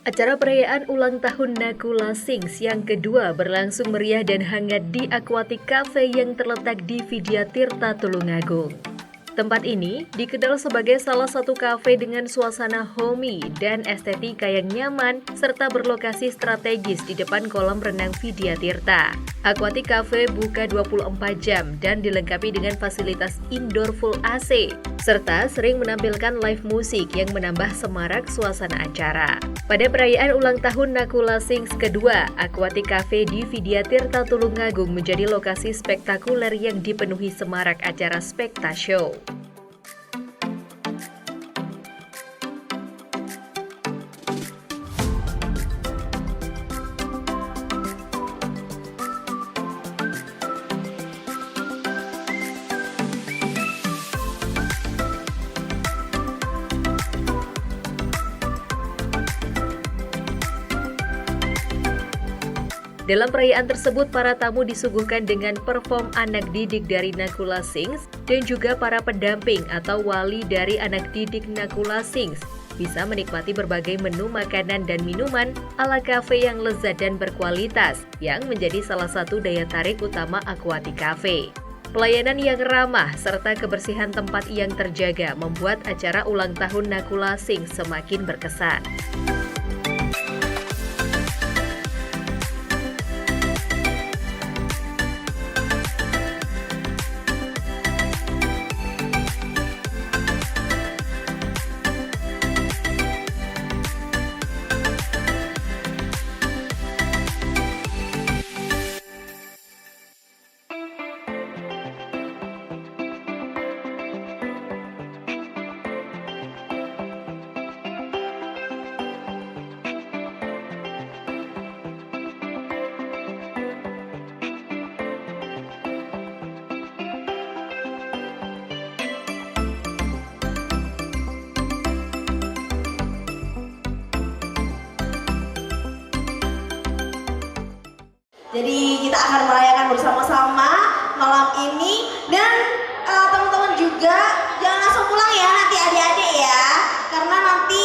Acara perayaan ulang tahun Nakula Sings yang kedua berlangsung meriah dan hangat di Aquatic Cafe yang terletak di Vidya Tirta, Tulungagung. Tempat ini dikenal sebagai salah satu kafe dengan suasana homey dan estetika yang nyaman serta berlokasi strategis di depan kolam renang Vidya Tirta. Aquatic Cafe buka 24 jam dan dilengkapi dengan fasilitas indoor full AC, serta sering menampilkan live musik yang menambah semarak suasana acara. Pada perayaan ulang tahun Nakula Sings kedua, Aquatic Cafe di Vidya Tirta Tulungagung menjadi lokasi spektakuler yang dipenuhi semarak acara Spekta Show. Dalam perayaan tersebut, para tamu disuguhkan dengan perform anak didik dari Nakula Sings dan juga para pendamping atau wali dari anak didik Nakula Sings bisa menikmati berbagai menu makanan dan minuman ala kafe yang lezat dan berkualitas yang menjadi salah satu daya tarik utama Aquatic Cafe. Pelayanan yang ramah serta kebersihan tempat yang terjaga membuat acara ulang tahun Nakula Sings semakin berkesan. Jadi kita akan merayakan bersama-sama malam ini dan teman-teman juga jangan langsung pulang ya nanti adik-adik ya, karena nanti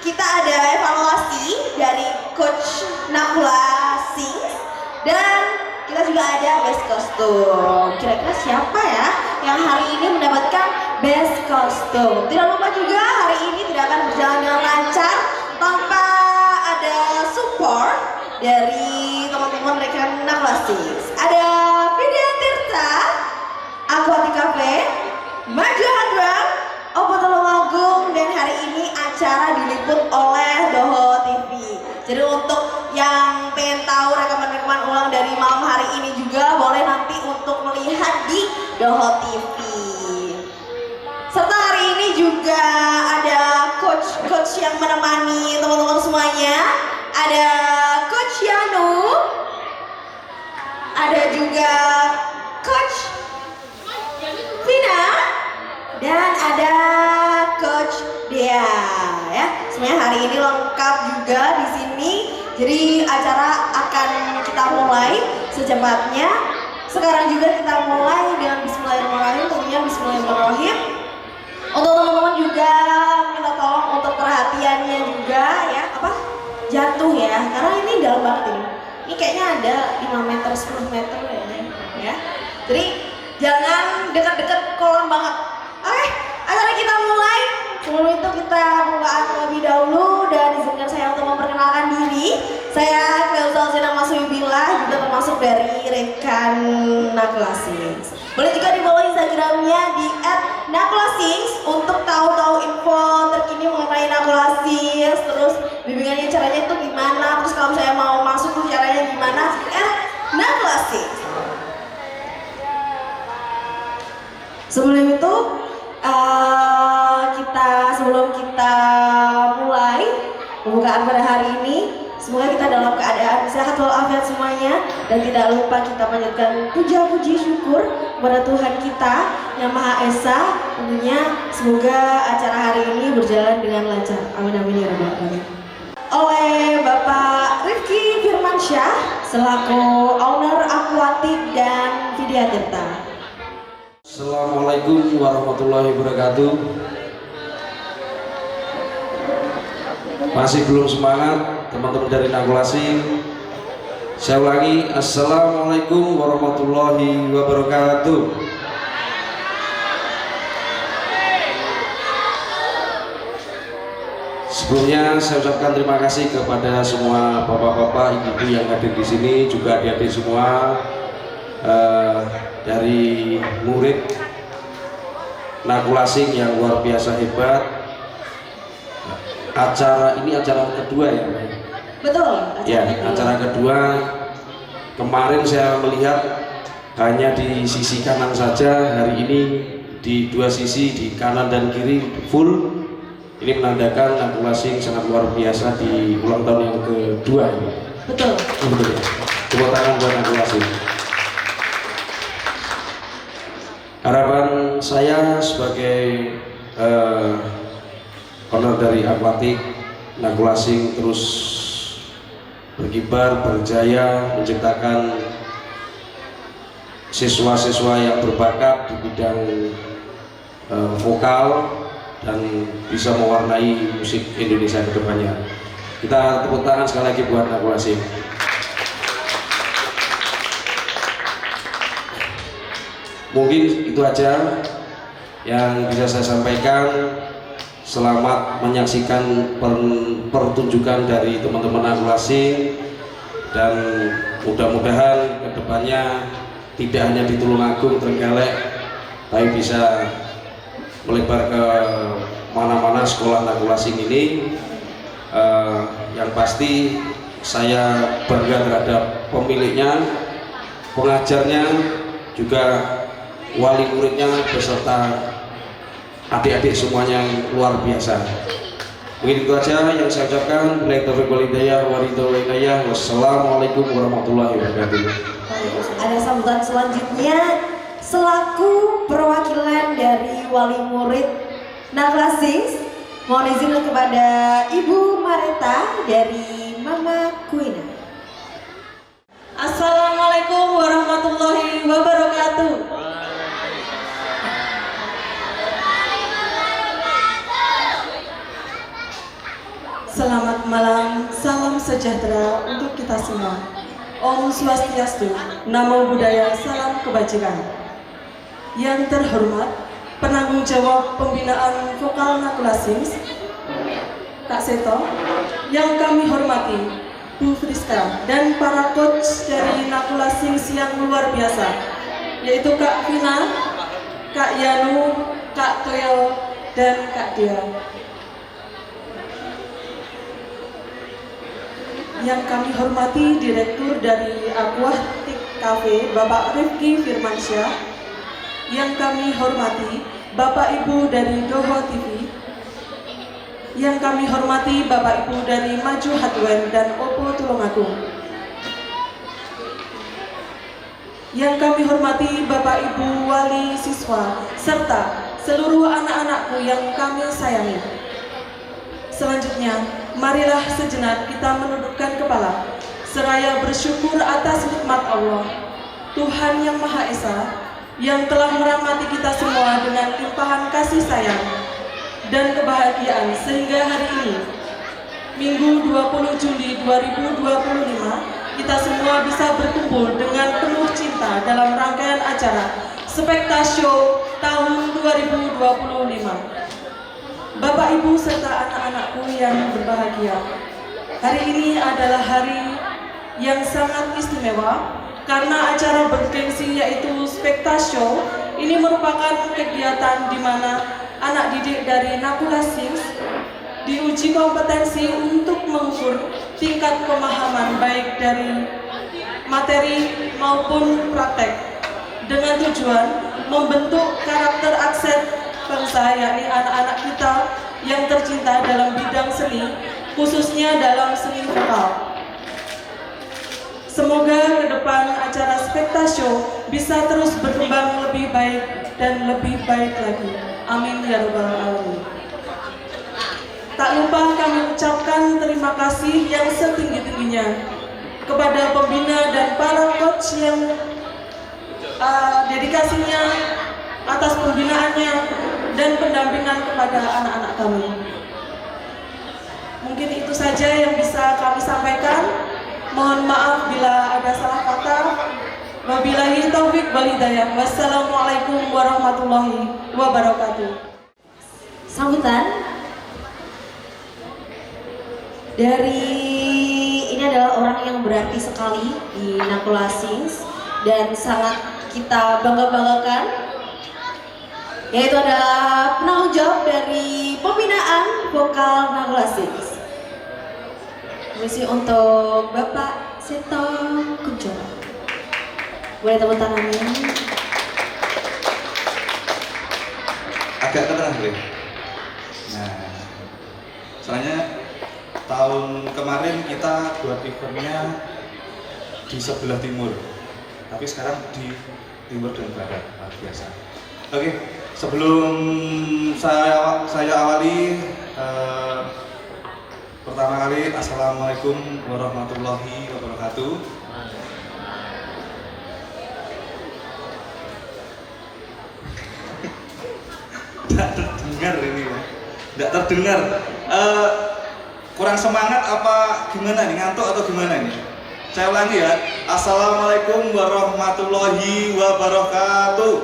kita ada evaluasi dari Coach Nakula Sings dan kita juga ada best kostum. Kira-kira siapa ya yang hari ini mendapatkan best kostum? Tidak lupa juga hari ini tidak akan berjalan dengan lancar tanpa ada support dari teman-teman rekan Nakula Sings. Ada Vidya Tirta, Aquatic Cafe, Majahandra, Opo Tulungagung, dan hari ini acara diliput oleh Doho TV. Jadi untuk yang pengen tahu rekaman-rekaman ulang dari malam hari ini juga boleh nanti untuk melihat di Doho TV. Serta hari ini juga ada coach yang menemani teman-teman semuanya. Ada Coach Yanu, ada juga Coach Vina, dan ada Coach Dea ya. Semuanya hari ini lengkap juga di sini. Jadi acara akan kita mulai secepatnya. Sekarang juga kita mulai dengan Bismillahirrahmanirrahim. Tentunya Bismillahirrahmanirrahim. Untuk teman-teman juga minta tolong untuk perhatiannya juga ya, jatuh ya, karena ini dalam banget ini kayaknya ada 5 meter 10 meter ya. Jadi jangan dekat-dekat kolam banget. Oke, acara kita mulai. Sebelum itu kita bukaan terlebih dahulu dan izinkan saya untuk memperkenalkan diri. Saya Cleusa Zena Maswibila, juga termasuk dari rekan Nakula Sings. Boleh juga di follow Instagramnya di @nakulasings untuk tahu-tahu info terkini mengenai Nakula Sings. Terus bimbingannya caranya itu gimana, terus kalau saya mau masuk tuh caranya gimana, Nakula Sings. Sebelum itu sebelum kita mulai pembukaan pada hari ini, semoga kita dalam keadaan sehat walafiat semuanya, dan tidak lupa kita panjatkan puja-puji syukur kepada Tuhan kita yang Maha Esa. Tentunya semoga acara hari ini berjalan dengan lancar. Amin amin ya rabbal alamin. Oleh Bapak Rifki Firmansyah selaku owner Aquatic dan Vidya Tirta. Assalamualaikum warahmatullahi wabarakatuh. Masih belum semangat teman-teman dari Nakulasi? Saya ulangi, Assalamualaikum warahmatullahi wabarakatuh. Sebelumnya saya ucapkan terima kasih kepada semua bapak-bapak, ibu-ibu yang hadir di sini, juga adik-adik semua dari murid Nakulasing yang luar biasa hebat. Acara ini acara kedua ya, Mbak? Betul. Acara kedua. Kemarin saya melihat hanya di sisi kanan saja, hari ini di dua sisi, di kanan dan kiri full. Ini menandakan Nakulasing sangat luar biasa di ulang tahun yang kedua ini. Betul. Betul. Tepuk tangan buat Nakulasing. Harapan saya sebagai owner dari Aquatic, Nakulasing terus berkibar, berjaya, menciptakan siswa-siswa yang berbakat di bidang vokal dan bisa mewarnai musik Indonesia ke depannya. Kita tepuk tangan sekali lagi buat Nakulasing. Mungkin itu aja yang bisa saya sampaikan. Selamat menyaksikan pertunjukan dari teman-teman Nakulasing, dan mudah-mudahan kedepannya tidak hanya di Tulungagung, Trenggalek, tapi bisa melebar ke mana-mana sekolah Nakulasing ini. Yang pasti saya bangga terhadap pemiliknya, pengajarnya, juga wali muridnya beserta adik-adik semuanya yang luar biasa. Mungkin itu aja yang saya ucapkan. Wassalamualaikum warahmatullahi wabarakatuh. Ada sambutan selanjutnya selaku perwakilan dari wali murid Nakulasing. Mohon izin kepada Ibu Mareta dari Mama Kuina. Assalamualaikum warahmatullahi wabarakatuh. Selamat malam, salam sejahtera untuk kita semua. Om Swastiastu, Namo Buddhaya, salam kebajikan. Yang terhormat, penanggung jawab pembinaan vokal Nakulasing, Kak Seto. Yang kami hormati, Bu Friska, dan para coach dari Nakulasing yang luar biasa, yaitu Kak Vina, Kak Yanu, Kak Toyo, dan Kak Dia. Yang kami hormati Direktur dari Aquatic Cafe, Bapak Rifki Firmansyah. Yang kami hormati Bapak Ibu dari Doho TV. Yang kami hormati Bapak Ibu dari Maju Hardware dan Oppo Tulungagung. Yang kami hormati Bapak Ibu wali siswa serta seluruh anak-anakku yang kami sayangi. Selanjutnya, marilah sejenak kita menundukkan kepala seraya bersyukur atas nikmat Allah, Tuhan yang Maha Esa, yang telah merahmati kita semua dengan limpahan kasih sayang dan kebahagiaan sehingga hari ini, Minggu 20 Juli 2025, kita semua bisa berkumpul dengan penuh cinta dalam rangkaian acara Spekta Show tahun 2025. Bapak, Ibu, serta anak-anakku yang berbahagia, hari ini adalah hari yang sangat istimewa karena acara bergengsi yaitu Spekta Show ini merupakan kegiatan di mana anak didik dari Nakulasing diuji kompetensi untuk mengukur tingkat pemahaman baik dari materi maupun praktek dengan tujuan membentuk karakter aksen bangsa, yakni anak-anak kita yang tercinta dalam bidang seni, khususnya dalam seni vokal. Semoga ke depan acara Spekta Show bisa terus berkembang lebih baik dan lebih baik lagi. Amin ya rabbal alamin. Tak lupa kami ucapkan terima kasih yang setinggi-tingginya kepada pembina dan para coach yang dedikasinya atas pembinaannya dan pendampingan kepada anak-anak kami. Mungkin itu saja yang bisa kami sampaikan. Mohon maaf bila ada salah kata. Wabillahi taufik wal hidayah. Wassalamualaikum warahmatullahi wabarakatuh. Sambutan dari ini adalah orang yang berarti sekali di Nakula Sings dan sangat kita bangga-banggakan, yaitu adalah penanggung jawab dari pembinaan vokal Nakula Sings. Misi untuk Bapak Seto Kunchoro. Boleh tepuk tangannya. Agak tenang deh. Nah, soalnya tahun kemarin kita buat eventnya di sebelah timur, tapi sekarang di timur dan barat, luar biasa. Oke, sebelum saya awali, pertama kali assalamualaikum warahmatullahi wabarakatuh. Tidak terdengar ini ya, tidak terdengar. Kurang semangat apa gimana nih, ngantuk atau gimana nih? Saya ulangi ya, assalamualaikum warahmatullahi wabarakatuh.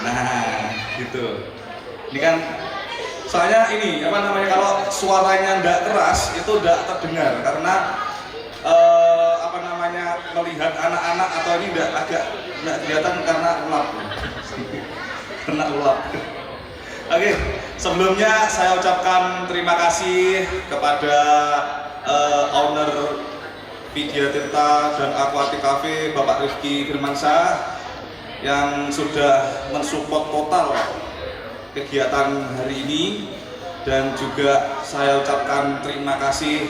Nah, gitu. Ini kan soalnya ini apa namanya, kalau suaranya tidak keras itu tidak terdengar karena apa namanya, melihat anak-anak atau ini agak tidak kelihatan karena ulap. Kena ulap. Oke, sebelumnya saya ucapkan terima kasih kepada owner Vidya Tirta dan Aquatic Cafe, Bapak Rifki Firmansyah, yang sudah mensupport total kegiatan hari ini, dan juga saya ucapkan terima kasih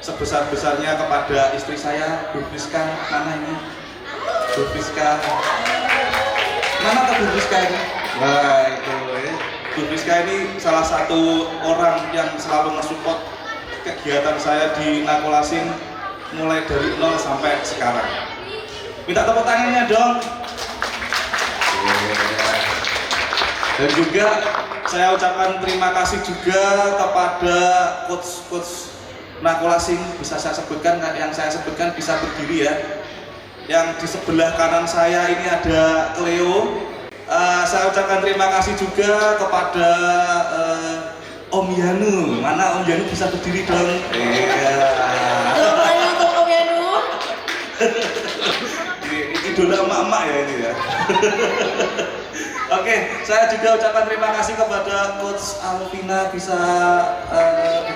sebesar-besarnya kepada istri saya, Bu Friska. Mana ini? Bu Friska. Mana tuh Bu Friska ini? Wah, itu ya. Bu Friska ini salah satu orang yang selalu mensupport kegiatan saya di Nakula Sings mulai dari nol sampai sekarang. Minta tepuk tangannya dong. Dan juga saya ucapkan terima kasih juga kepada coach Nakula Sings, bisa saya sebutkan, yang saya sebutkan bisa berdiri ya. Yang di sebelah kanan saya ini ada Cleo. Saya ucapkan terima kasih juga kepada Om Yanu. Mana Om Yanu, bisa berdiri dong? Selamat untuk Om Yanu. Ini idola emak-emak ya ini ya. Oke, saya juga ucapkan terima kasih kepada Coach Alvina, bisa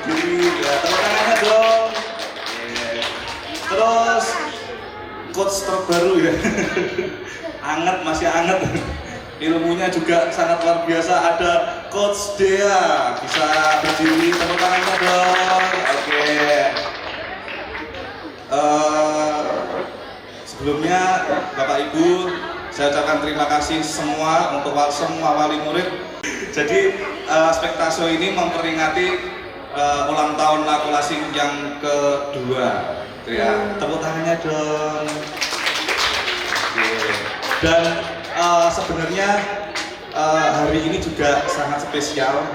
berdiri ya, tepuk tangannya dong. Terus Coach terbaru ya. Anget, masih anget. Ilmunya juga sangat luar biasa, ada Coach Dea, bisa berdiri, tepuk tangannya dong. Oke. Sebelumnya Bapak Ibu, saya ucapkan terima kasih semua untuk semua wali murid. Jadi Spektaso ini memperingati ulang tahun Nakula Sings yang kedua. Ya, tepuk tangannya dong. Dan sebenarnya hari ini juga sangat spesial,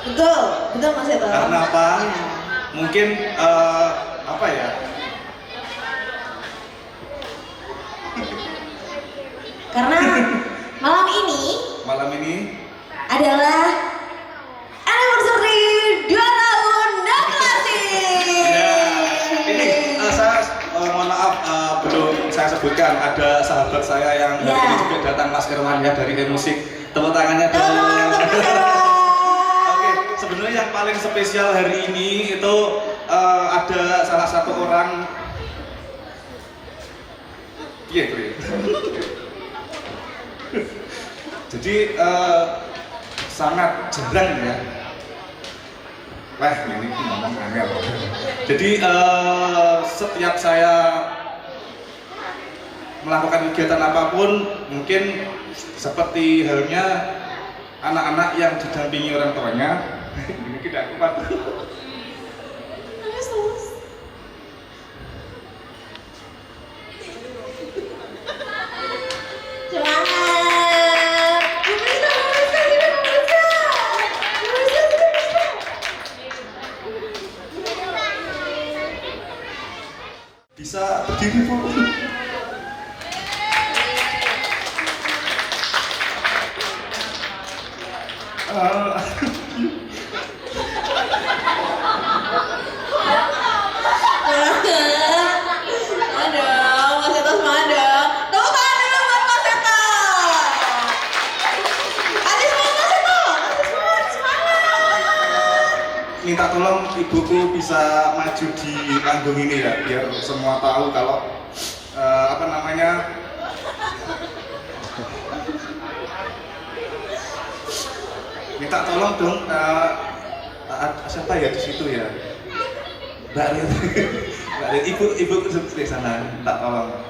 Betul Mas Eto. karena apa? Mungkin apa ya? Karena malam ini adalah anniversary 2 tahun Nakula Sings. Ya, ini saya mohon maaf belum saya sebutkan, ada sahabat saya yang hari ini juga datang, Mas Irwan ya, dari E-Musik. Tepuk tangannya dong. Oke, sebenarnya yang paling spesial hari ini itu ada salah satu orang. Iya, jadi sangat jarang ya. Wah, ini ngomong angel. Jadi setiap saya melakukan kegiatan apapun, mungkin seperti halnya anak-anak yang didampingi orang tuanya, ini tidak kuat. diri Bu. Aduh, Mas Seto semangat dong. Tepuk tangan dulu buat Mas Seto. Adik semangat Mas Seto. Adik semangat. Minta tolong ibuku bisa maju di panggung ini ya, biar semua tahu kalau apa namanya, minta tolong dong, siapa ya di situ ya, Mbak Rin, Mbak Rin, ibu di sana, minta tolong,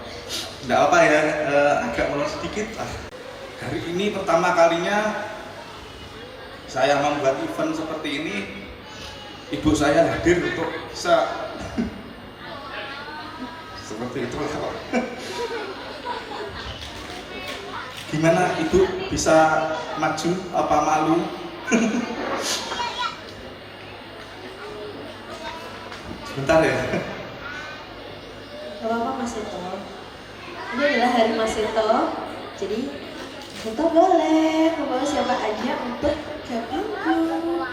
nggak apa ya, agak melon sedikit. Hari ini pertama kalinya saya membuat event seperti ini. Ibu saya hadir untuk bisa seperti itu. Gimana ibu bisa maju apa malu? Sebentar ya. Gak apa-apa Mas Seto. Ini adalah hari Mas Seto. Jadi Mas Seto boleh membawa siapa aja untuk ke panggung.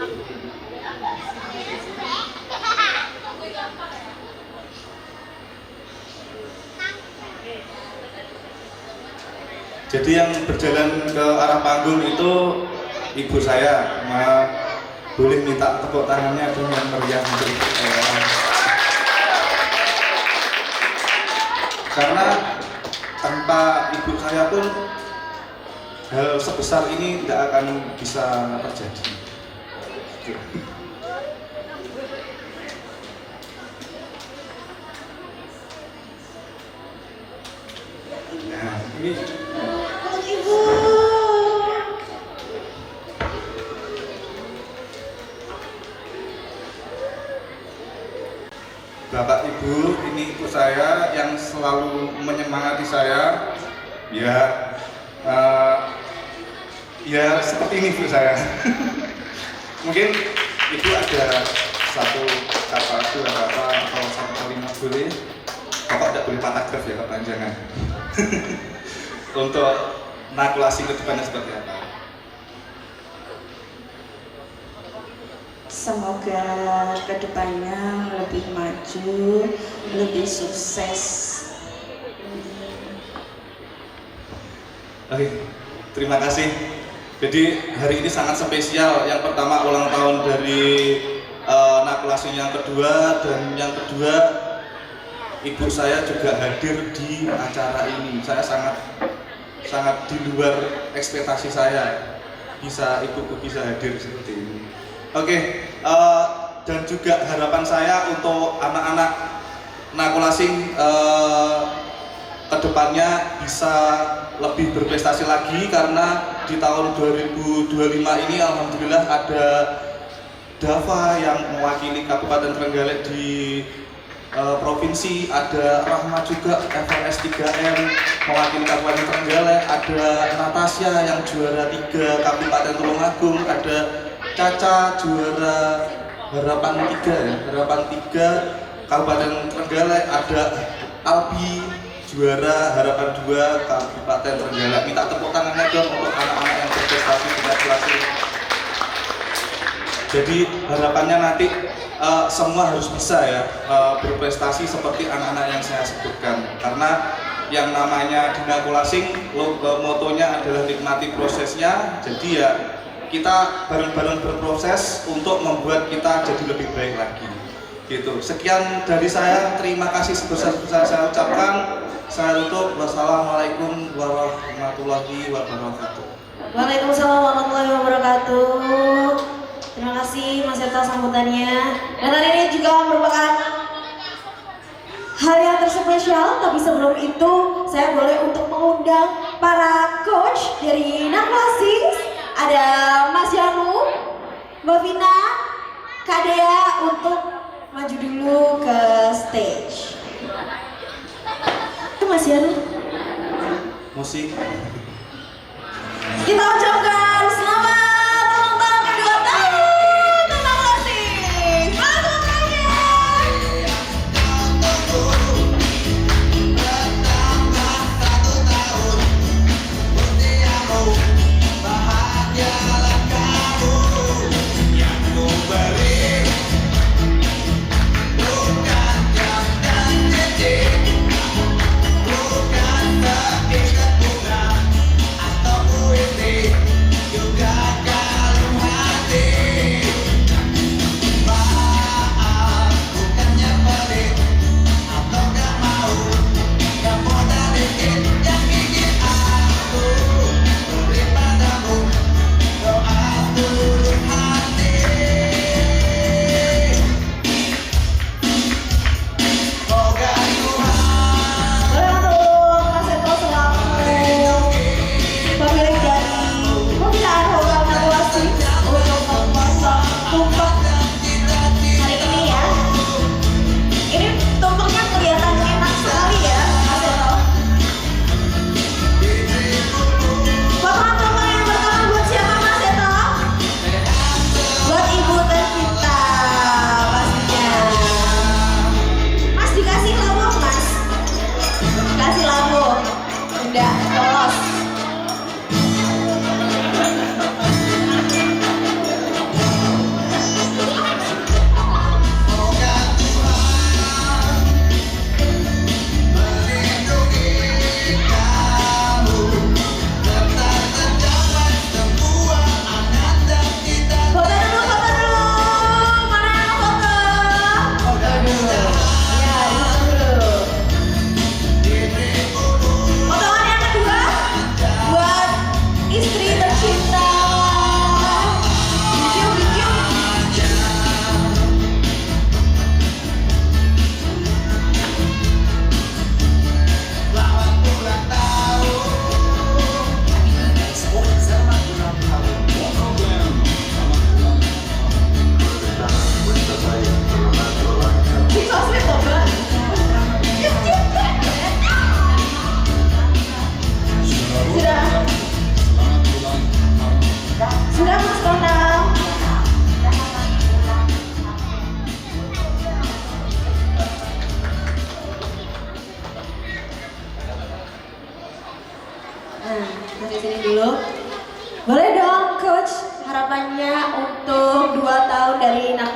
Jadi yang berjalan ke arah panggung itu ibu saya. Boleh minta tepuk tangannya dengan meriah untuk ibu saya. Karena tanpa ibu saya pun hal sebesar ini tidak akan bisa terjadi. Nah, ini Untuk Ibu. Bapak Ibu, ini ibu saya yang selalu menyemangati saya. Ya, ya seperti ini ibu saya. Mungkin ibu ada satu kata, dua kata, atau satu kalimat boleh. Bapak tidak boleh paragraf ya, kepanjangan. Untuk nakulasi ke depannya seperti apa? Semoga kedepannya lebih maju, lebih sukses. Oke, terima kasih. Jadi hari ini sangat spesial. Yang pertama ulang tahun dari nakulasi yang kedua, dan yang kedua ibu saya juga hadir di acara ini. Saya sangat di luar ekspektasi saya bisa ibuku bisa hadir seperti ini. Oke, dan juga harapan saya untuk anak-anak nakulasing kedepannya bisa lebih berprestasi lagi, karena di tahun 2025 ini alhamdulillah ada Dava yang mewakili Kabupaten Trenggalek di provinsi, ada Rahma juga FLS 3M mewakili Kabupaten Trenggalek, ada Natasha yang juara 3 Kabupaten Tulungagung, ada Caca juara harapan 3 ya, harapan 3 Kabupaten Trenggalek, ada Albi juara harapan 2 Kabupaten Trenggalek. Minta tepuk tangannya dong untuk anak-anak yang berprestasi di nakulasi. Jadi harapannya nanti semua harus bisa ya berprestasi seperti anak-anak yang saya sebutkan, karena yang namanya di nakulasing motonya adalah nikmati prosesnya. Jadi ya kita bareng-bareng berproses untuk membuat kita jadi lebih baik lagi gitu. Sekian dari saya, terima kasih sebesar-besar saya ucapkan. Saya tutup. Wassalamualaikum warahmatullahi wabarakatuh. Waalaikumsalam warahmatullahi wabarakatuh. Terima kasih Mas Seto sambutannya. Dan hari ini juga merupakan hal yang terspesial, tapi sebelum itu saya boleh untuk mengundang para coach dari Nakulasing. Ada Mas Yanu, Mbak Vina, Kak Dea untuk maju dulu ke stage. Itu Mas Yanu. Musik. Kita ucapkan selamat ulang tahun kedua tahun Nakulasing. Selamat ulang tahun.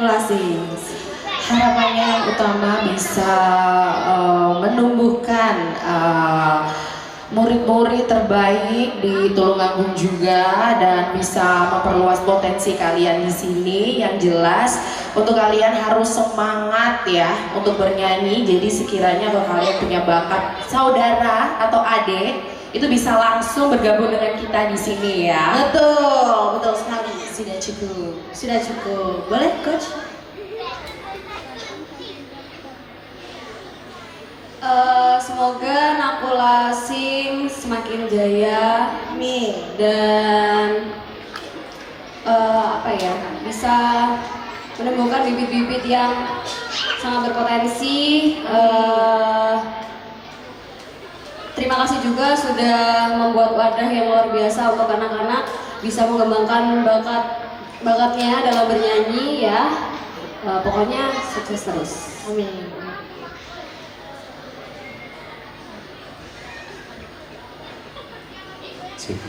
Nakula Harapannya yang utama bisa menumbuhkan murid-murid terbaik di Tulungagung juga dan bisa memperluas potensi kalian di sini. Yang jelas untuk kalian harus semangat ya untuk bernyanyi. Jadi sekiranya kalau kalian punya bakat saudara atau adik itu bisa langsung bergabung dengan kita di sini ya. Betul, betul sekali. Sudah cukup. Sudah cukup. Boleh, Coach? Semoga Nakula semakin jaya, Amin. dan bisa menemukan bibit-bibit yang sangat berpotensi. Terima kasih juga sudah membuat wadah yang luar biasa untuk anak-anak bisa mengembangkan bakatnya dalam bernyanyi ya. Pokoknya sukses terus. Amin.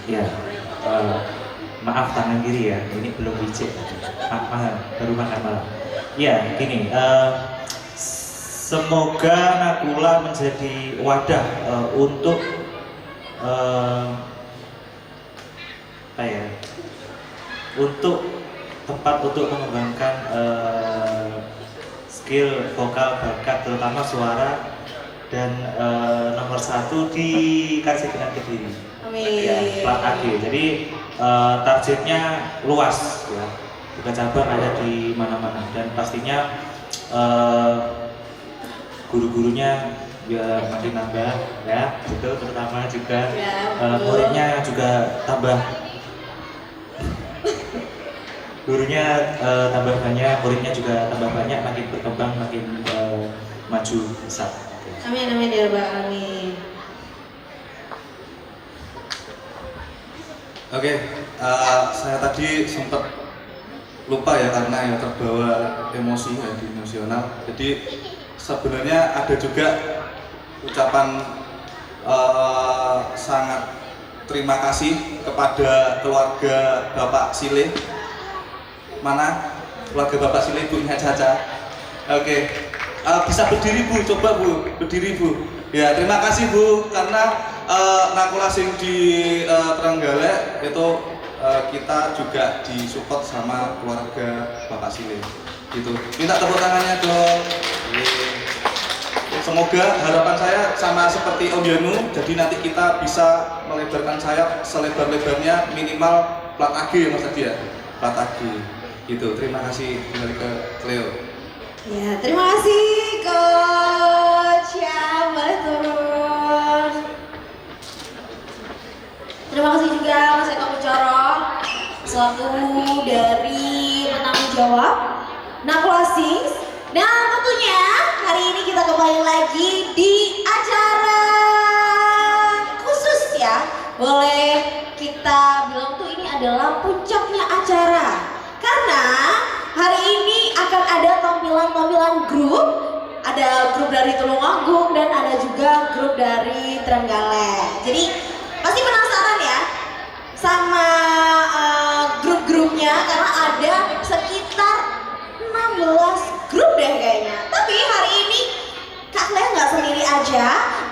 Ya, maaf tangan kiri ya, ini belum dicek. Baru makan malam. Ya, gini, semoga Nakula menjadi wadah untuk untuk tempat untuk mengembangkan skill vokal, bakat, terutama suara, dan nomor 1 di Karesidenan Kediri. Ya, plat AG. Jadi targetnya luas ya. Buka cabang ada di mana-mana dan pastinya guru-gurunya ya makin nambah ya. Itu terutama juga muridnya juga tambah. Gurunya tambah banyak, muridnya juga tambah banyak, makin berkembang, makin maju besar. Amin, amin ya Rabbal Alamin. Oke, saya tadi sempat lupa ya karena ya terbawa emosi ya, emosional. Jadi sebenarnya ada juga ucapan sangat terima kasih kepada keluarga Bapak Sile. Mana keluarga Bapak Sile, ibunya Caca? Oke, bisa berdiri Bu, coba Bu, berdiri Bu. Ya, terima kasih Bu karena Nakula di Trenggalek itu kita juga disupport sama keluarga Bapak Sile gitu. Minta tepuk tangannya dong. Semoga harapan saya sama seperti Om Yanu, jadi nanti kita bisa melebarkan sayap selebar-lebarnya minimal plat AG ya Mas Adi ya, plat AG gitu. Terima kasih, kembali ke Cleo. Ya, terima kasih Coach. Ya, boleh turun. Terima kasih juga Mas Eko Pucoro selaku dari penanggung jawab Nakula Sings. Dan tentunya hari ini kita kembali lagi di acara khusus ya. Boleh kita bilang tuh ini adalah puncaknya acara. Karena hari ini akan ada tampilan-tampilan grup. Ada grup dari Tulungagung dan ada juga grup dari Trenggalek. Jadi pasti penasaran ya sama grup-grupnya karena ada sekitar 16 grup deh kayaknya. Tapi hari ini Kak Lea nggak sendiri aja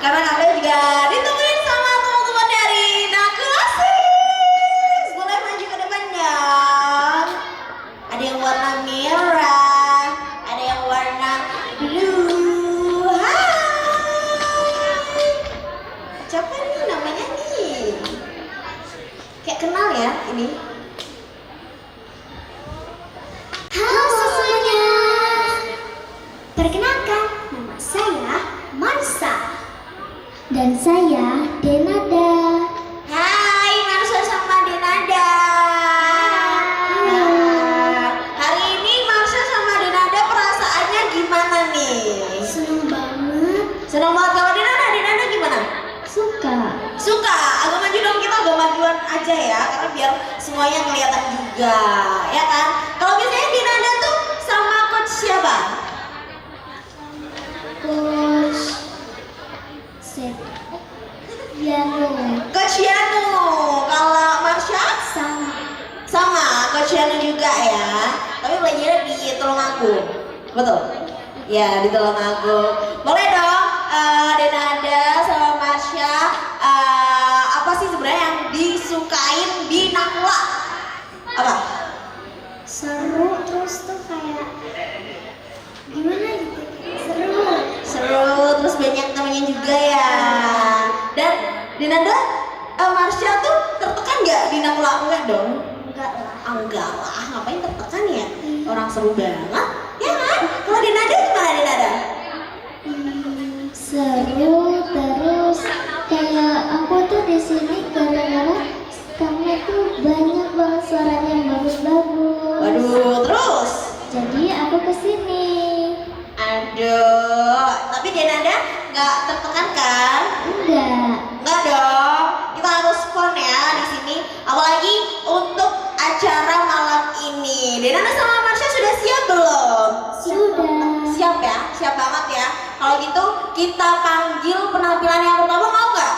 karena Kak Lea juga ditemenin sama teman-teman dari Nakula Sings. Boleh maju ke depannya. Ada yang warna merah, ada yang warna blue. Hai. Siapa nih namanya nih? Kayak kenal ya ini. Halo semuanya, perkenalkan nama saya Marsa dan saya Denada. Hai Marsha sama Denada. Nah, hari ini Marsha sama Denada perasaannya gimana nih? Senang banget, Senang banget. Kalau Denada gimana? suka. Suka. Agak maju dong, kita agak majuan aja ya, karena biar semuanya kelihatan juga, ya kan? Kalau biasanya Denada tuh sama coach siapa? Coach Yanu Coach Yanu. Kalau Marsha? sama Sama Coach Yanu juga ya. Tapi belajarnya di Tulungagung. Betul? Ya, di Tulungagung. Boleh dong, Denada sama Marsha, apa sih sebenarnya yang disukain di Nakula? Apa? Seru, terus tuh kayak gimana gitu? Seru, terus banyak temennya juga ya. Dan Denada, Marsha tuh tertekan nggak di Nakula? Enggak dong? Enggak lah, ngapain tertekan ya? Orang seru banget, ya kan? Kalau Denada gimana Denada? Seru, terus kayak aku tuh di sini gara-gara kamu tuh banyak banget suaranya yang bagus-bagus. Waduh, terus? Jadi aku kesini. Aduh, tapi Denada nggak tertekan kan? Enggak dong, kita harus fun ya di sini. Apalagi untuk acara malam ini. Denada sama Marsha sudah siap belum? Sudah. Siap ya, siap banget ya. Kalau gitu kita panggil penampilan yang pertama, mau nggak?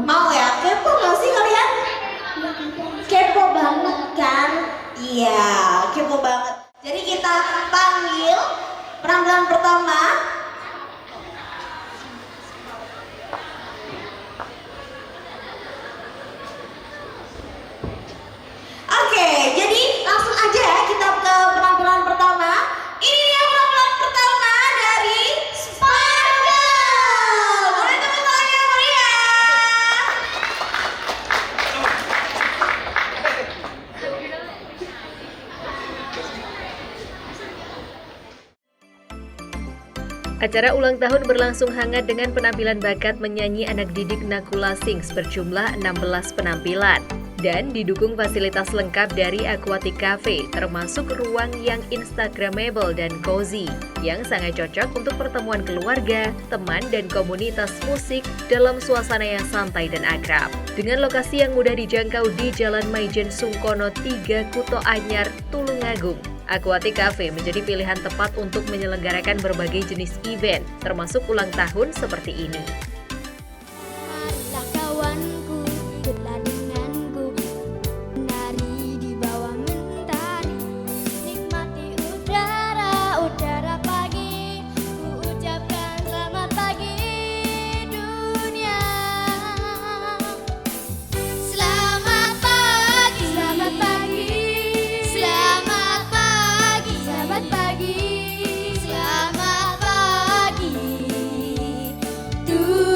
Mau ya? Kepo nggak sih kalian? Kepo banget kan? Iya, kepo banget. Jadi kita panggil penampilan pertama. Oke, jadi langsung aja ya kita ke penampilan pertama. Ini dia penampilan pertama dari Sparkle. Boleh tepuk tangan yang meriah. Acara ulang tahun berlangsung hangat dengan penampilan bakat menyanyi anak didik Nakula Sings berjumlah 16 penampilan dan didukung fasilitas lengkap dari Aquatic Cafe, termasuk ruang yang instagramable dan cozy yang sangat cocok untuk pertemuan keluarga, teman, dan komunitas musik dalam suasana yang santai dan akrab. Dengan lokasi yang mudah dijangkau di Jalan Maijen Sungkono 3 Kuto Anyar, Tulungagung, Aquatic Cafe menjadi pilihan tepat untuk menyelenggarakan berbagai jenis event, termasuk ulang tahun seperti ini. Marilah kawanku, ikutlah denganku, menari di bawah mentari, nikmati udara pagi, ku ucapkan selamat pagi dunia. Selamat pagi, selamat pagi, selamat pagi, selamat pagi, selamat pagi dunia.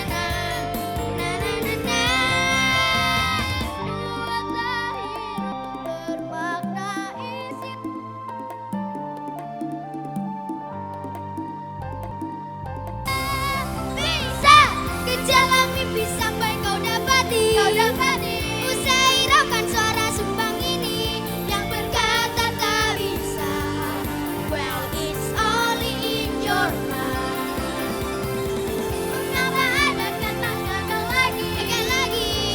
Bisa kejalan mimpi sampai kau dapati. Usai hiraukan suara sumbang ini yang berkata tak bisa. Well, it's only in your mind. Mengapa ada kata gagal lagi?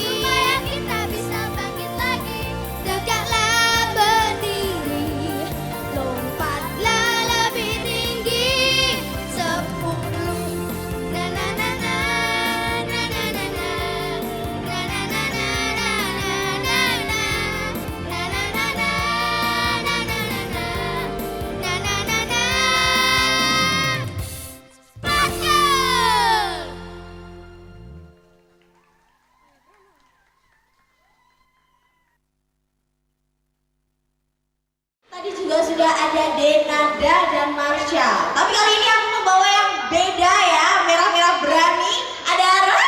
Supaya kita bisa bangkit lagi. Tegaklah berdiri, lompatlah lebih tinggi. 10 na na na na na na na na na na na na Tadi juga sudah ada Denada dan Marsha. Tapi kali ini aku membawa yang beda ya, merah-merah berani. Ada Rama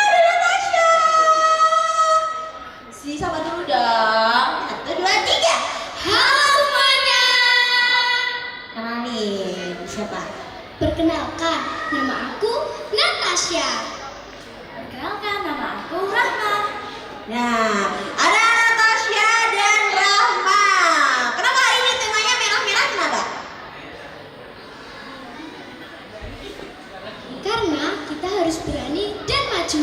dan Natasha. Sama dulu dong. 1, 2, 3. Halo semuanya. Kenalin siapa? Perkenalkan, nama aku Natasha. Perkenalkan, nama aku Rahma. Nah, ada Natasha dan Rahma. Kenapa hari ini temanya merah-merah kenapa? Karena kita harus berani dan maju.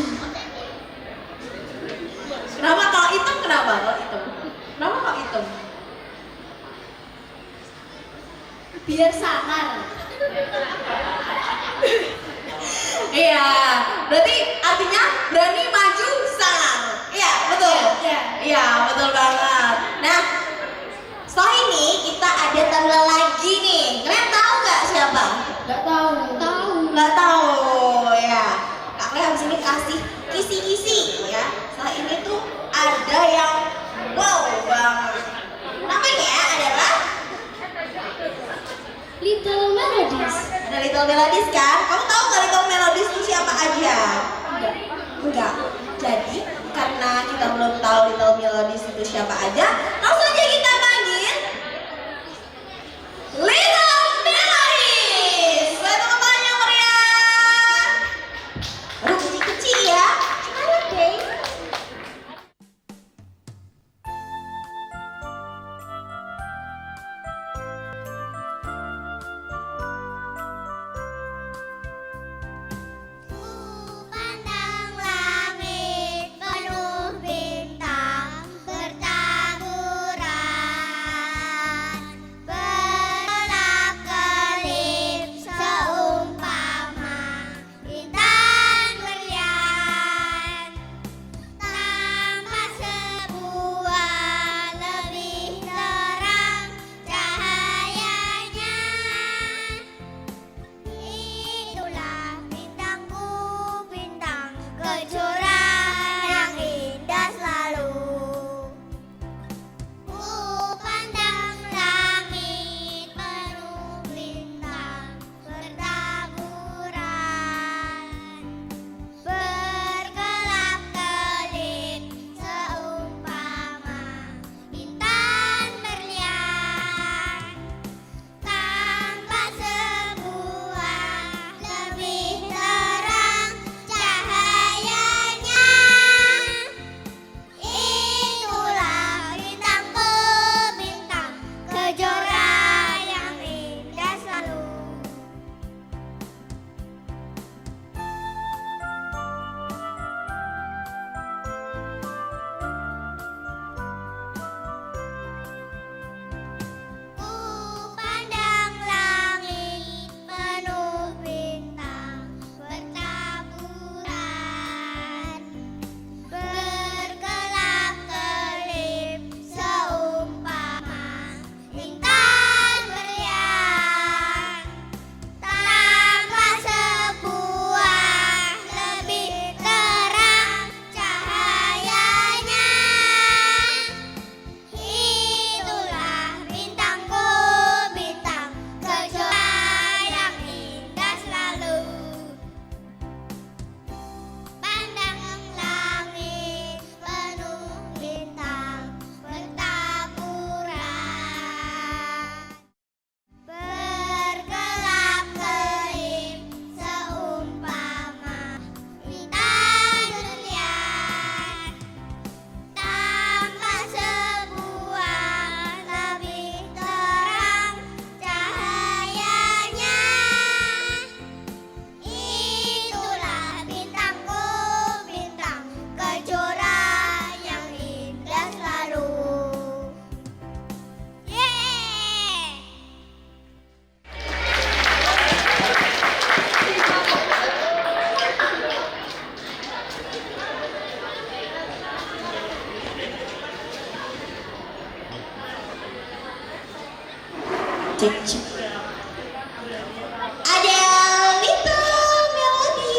Kenapa kalau hitam? Kenapa kalau hitam? Kenapa kalau hitam? Biar samar. Iya, berarti artinya berani maju sangar. Iya, betul. Iya, betul banget. Nah, setelah ini kita ada tamu lagi nih. Kalian tahu nggak siapa? Gak tahu. Nggak tahu ya. Kak Lea habis ini kasih kisi-kisi ya. Setelah ini tuh ada yang wow banget. Namanya adalah Little Melodies. ada Little Melodies kan? Kamu tahu nggak Little Melodies itu siapa aja? Enggak. Cek cek. Ada Little Melody.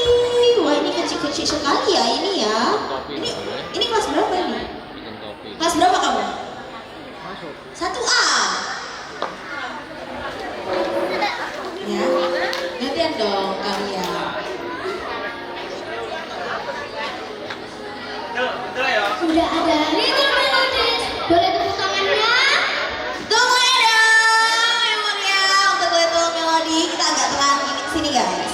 Wah ini kecil-kecil sekali ya ini ya. Ini kelas berapa ini? Kelas berapa kamu? 1A. Ya, gantian dong kalian. Udah ada Little Melodies. Boleh tepuk tangannya? Tunggu ya dong, Memorial untuk Little Melody. Kita agak telan sini guys.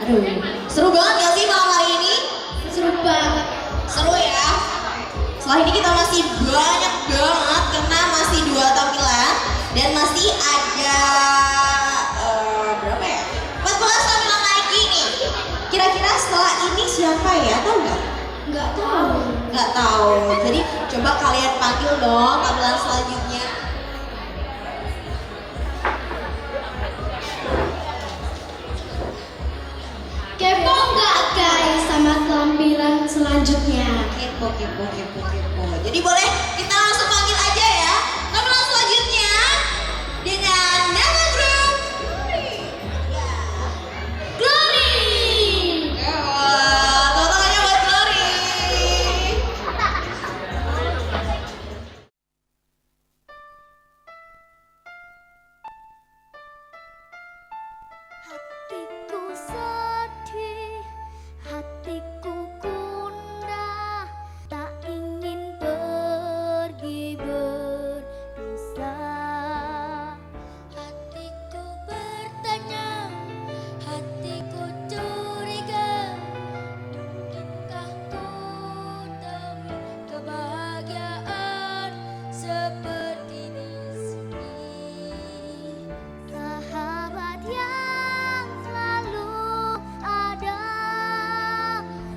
Aduh, seru banget gak sih malam hari ini? Seru banget. Seru ya. Setelah ini kita masih banyak banget karena masih 2 tampilan dan masih ada berapa ya? 14 tampilan lagi nih. Kira-kira setelah ini siapa ya? Tahu nggak? Nggak tahu. Nggak tahu. Jadi coba kalian panggil dong tampilan selanjutnya. Kepo nggak guys sama tampilan selanjutnya? Kepo. Jadi boleh kita langsung panggil aja ya. Tampilan selanjutnya dengan nama grup Glory. Tepuk tangannya buat Glory. Hatiku sedih, hatiku gundah, tak ingin pergi berpisah. Hatiku bertanya, hatiku curiga, mungkinkah ku demi kebahagiaan seperti di sini. Sahabat yang selalu ada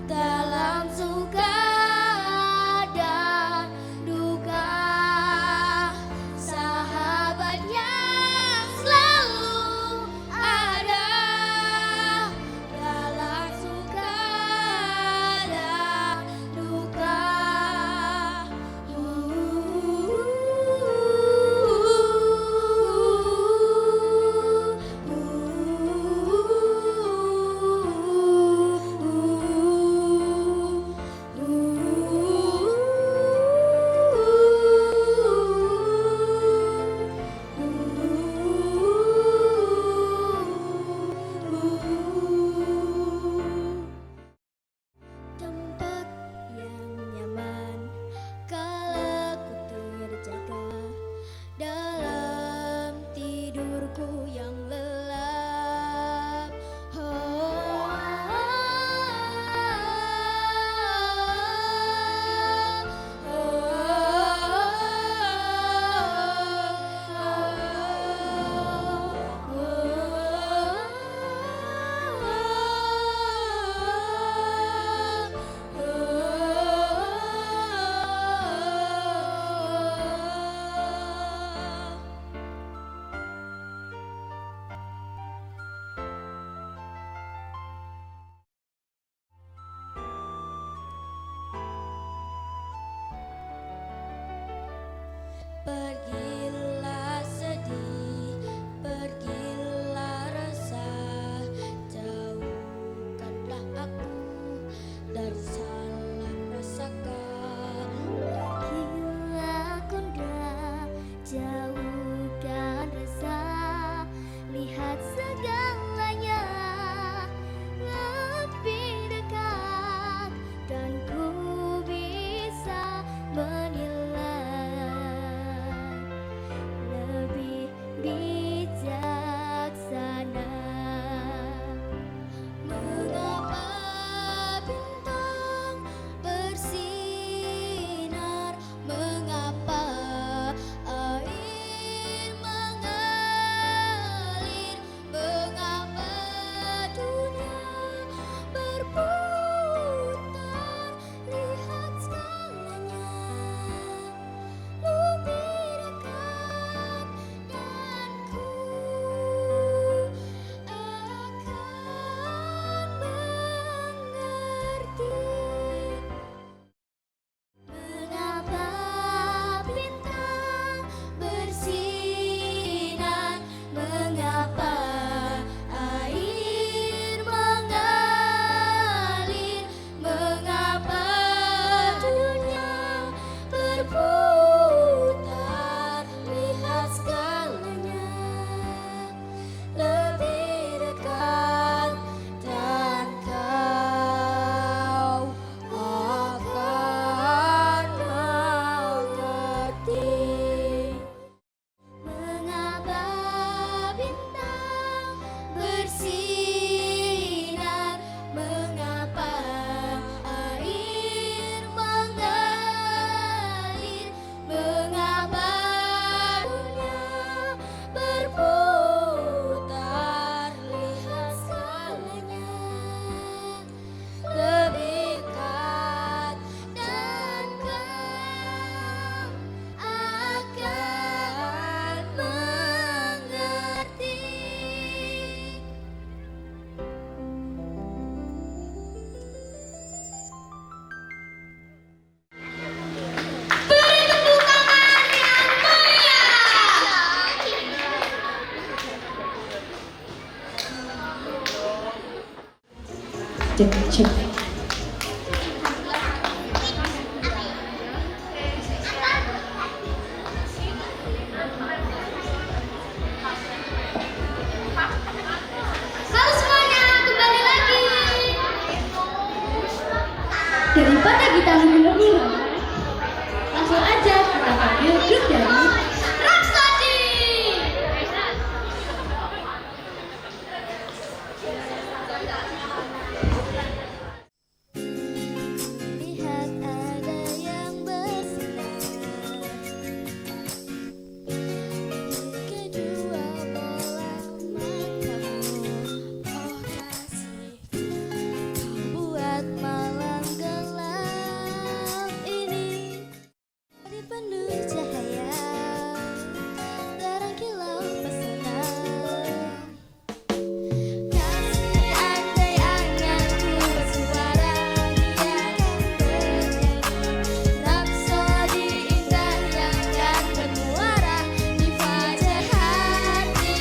dalam suka dan duka. Sahabat yang selalu ada dalam suka dan duka. Tempat yang nyaman kala ku terjaga dalam tidurku yang lelap. Pergilah sedih, pergilah resah, jauhkanlah aku dari salah prasangka. Pergilah gundah, jauhkan resah, lihat segalanya lebih dekat dan ku bisa menilai lebih bijaksana. Mengapa bintang Cek. Halo semuanya, kembali lagi. Daripada kita mendengar, langsung aja kita panggil grup dari Rhapsody. Lihat ada yang bersinar di kedua bola matamu. Oh kasih, kau buat malam gelap ini jadi penuh cahaya, terang kilau pesona. Kasih andai anganku bersuara, dia akan bernyanyi rapsodi indah yang kan bermuara di fajar hati.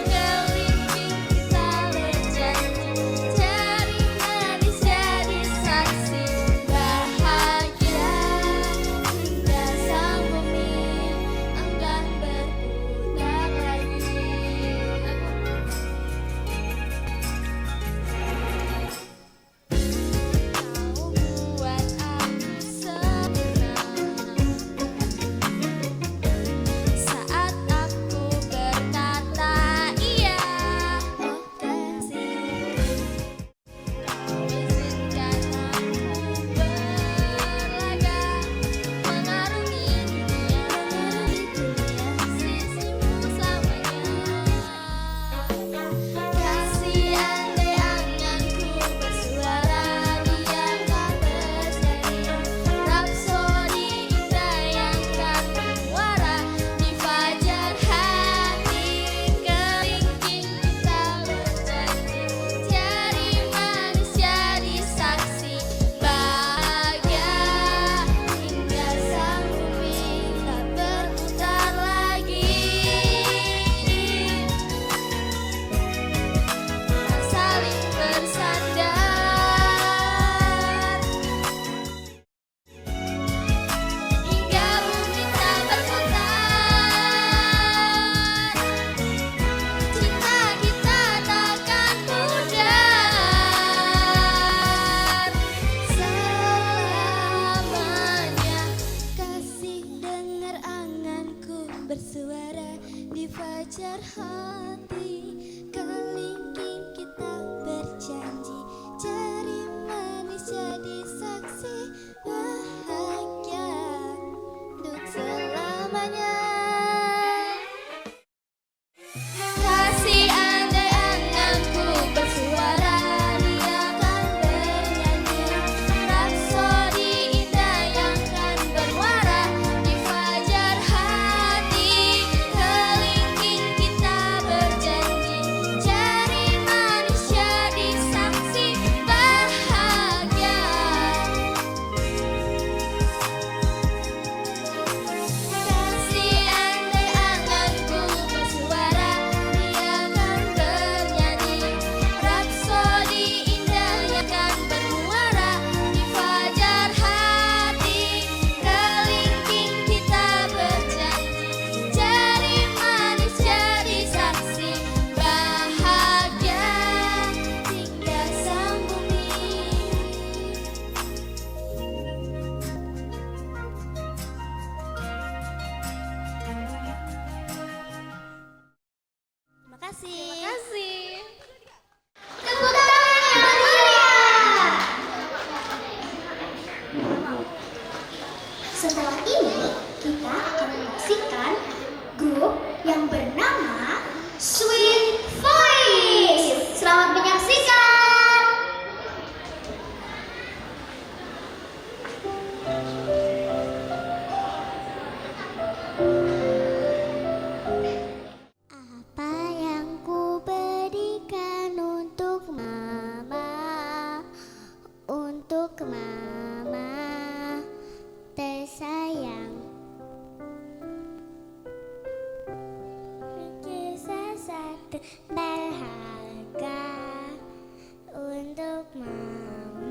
Kelingking kita berjanji, jari manis jadi saksi bahagia hingga sang bumi enggan berputar lagi. Kau buat aku sempurna saat aku berkata iya. Oh kasih, kau izinkan aku berlaga mengarungi dunia sisimu selamanya. Kasih andai anganku bersuara, dia akan bernyanyi rapsodi indah yang kan bermuara di fajar hati. Kelingking kita berjanji, jari manis jadi saksi bahagia hingga sang bumi tak berputar lagi. Saling bersandar hingga bumi tak berputar. Cinta kita takkan pudar selamanya. Kasih dengar anganku bersuara di fajar hati. Kelingking kita berjanji, jari manis jadi saksi bahagia untuk selamanya. Kasih andai anganku bersuara, dia akan bernyanyi rapsodi indah yang kan bermuara di fajar hati. Kelingking kita berjanji, jari manis jadi saksi bahagia. Kasih andai anganku bersuara, dia akan bernyanyi rapsodi indah yang kan bermuara di fajar hati. Kelingking kita berjanji, jari manis jadi saksi bahagia hingga sang bumi. Terima kasih. Tepuk tangan yang meriah. Setelah ini kita akan menyaksikan grup yang bernama Sweet Voice. Selamat menyaksikan. Apa yang ku berikan untuk mama, untuk mama tersayang. Kisah satu berharga untuk mama.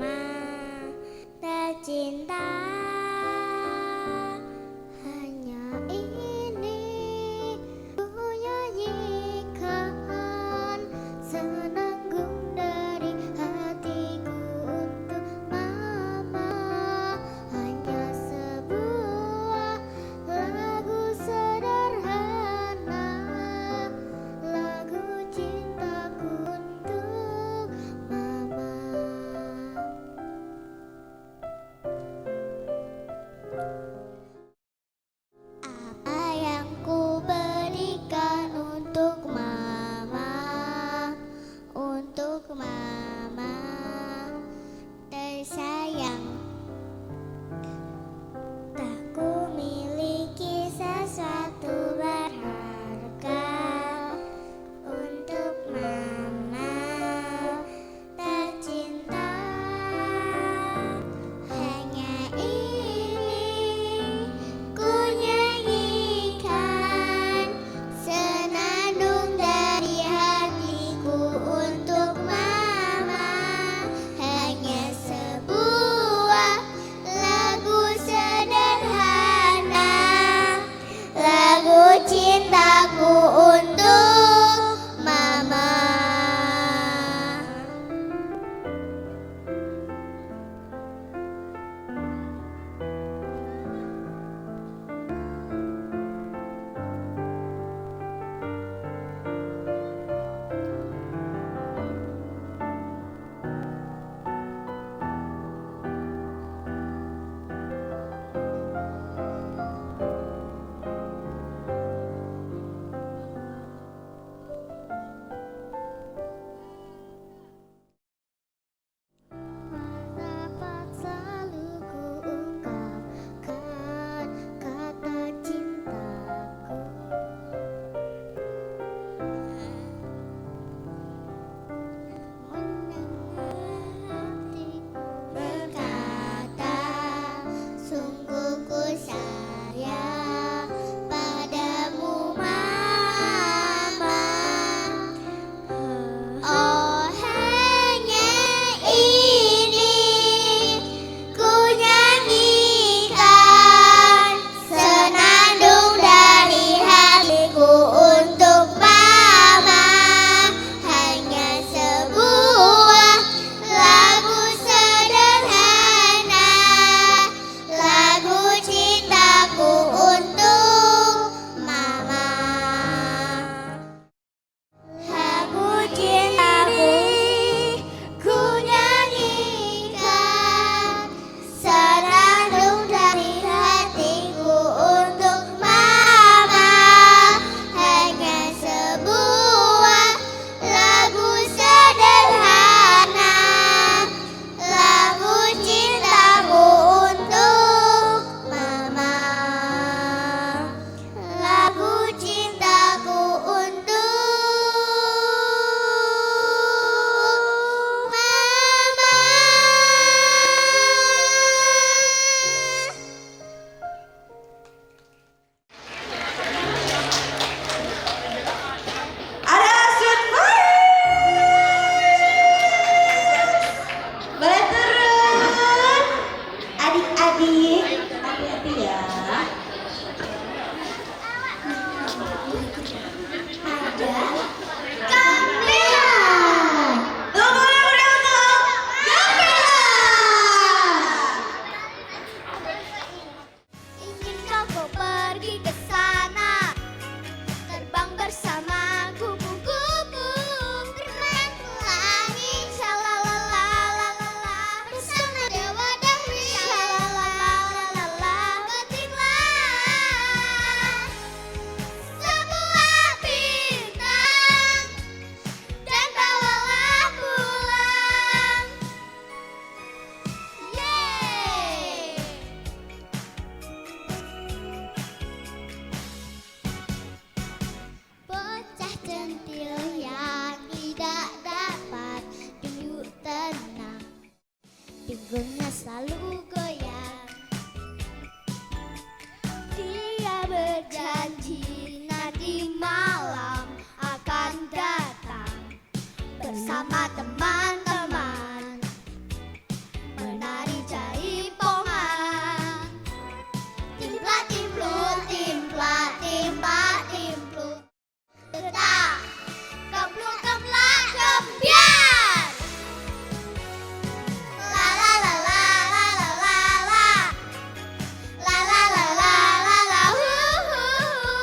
pinggulnya selalu goyang. Dia berjanji nanti malam akan datang bersama teman-teman menari jaipongan. Timpla timplut, timpla timpa timplut, tetap kemplung kemplak kempian. La la la la la la la la la la la la la la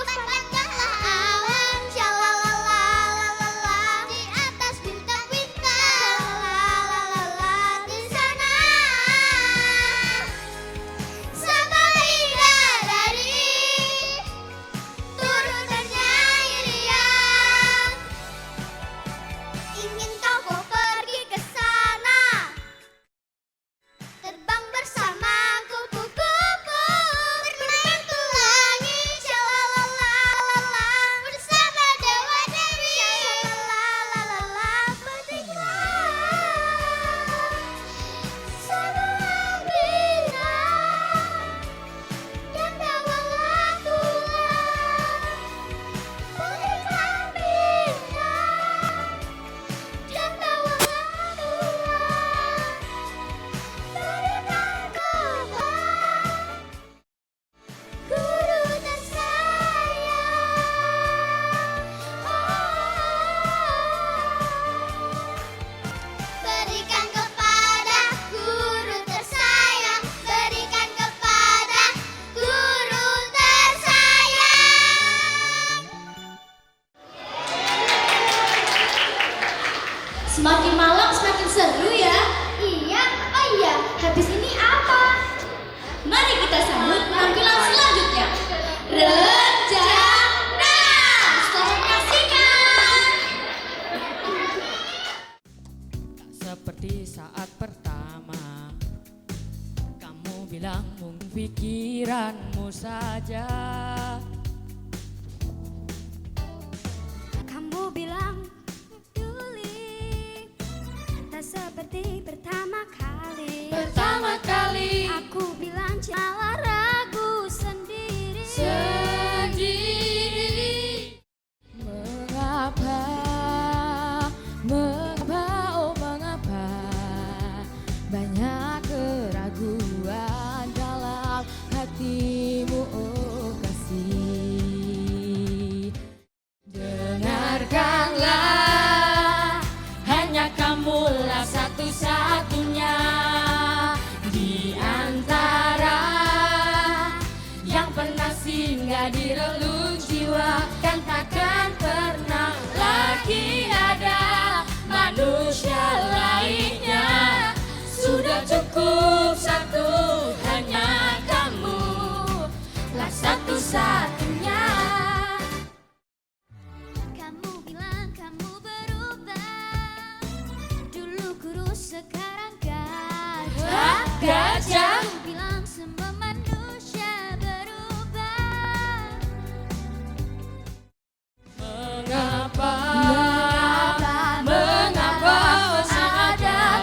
terbanglah awan, syalalala la la la di atas bintang-bintang, la la la la di sana sama bidadari turun bernyanyi riang. Ingin kau pergi ke sana, terbang bersama kupu-kupu, bermain pelangi, syalalala bersama dewa dewi, syalalala petiklah semua bintang dan bawalah tulang, petiklah bintang dan bawalah tulang, berikan kabar guru tersayang. Berikan kepada guru tersayang, berikan kepada guru tersayang. Semakin malam semakin seru ya. Iya, oh iya, habis ini apa? Mari kita sambut penampilan selanjutnya. Rencana. Selamat menyaksikan. Seperti saat pertama kamu bilang mungkin pikiranmu saja. Kamu bilang peduli, tak seperti pertama kali. Pertama kali Aku bilang janganlah ragu sendiri. sendiri. Mengapa, mengapa, oh mengapa banyak keraguan dalam hatimu, oh kasih. Dengarkanlah, hanya kamulah satu-satunya di antara yang pernah singgah di relung jiwa, dan takkan pernah lagi ada manusia lainnya. Sudah cukup satu, hanya kamu lah satu-satunya. Kamu bilang kamu berubah, dulu kurus sekarang gajah. Gajah. Kamu bilang semua manusia berubah. Mengapa, mengapa masih ada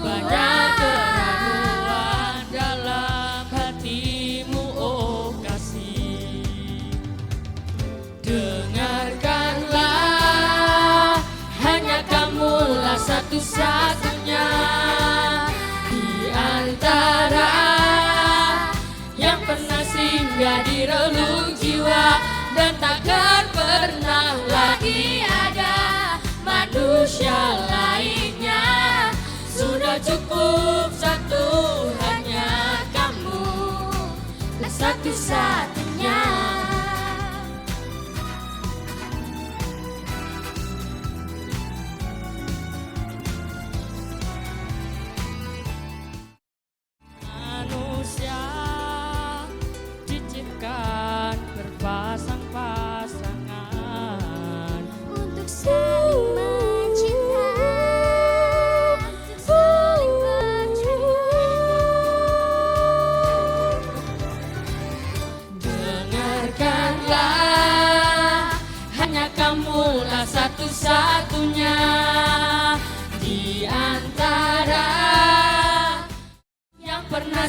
banyak keraguan dalam hatimu, oh kasih. Dengarkanlah, hanya kamulah satu-satunya di antara yang pernah singgah di relung jiwa, dan takkan pernah lagi ada manusia lainnya. Sudah cukup satu, hanya kamu lah satu-satunya. Manusia diciptakan berpasang-pasangan Untuk saling mencinta, untuk saling percaya.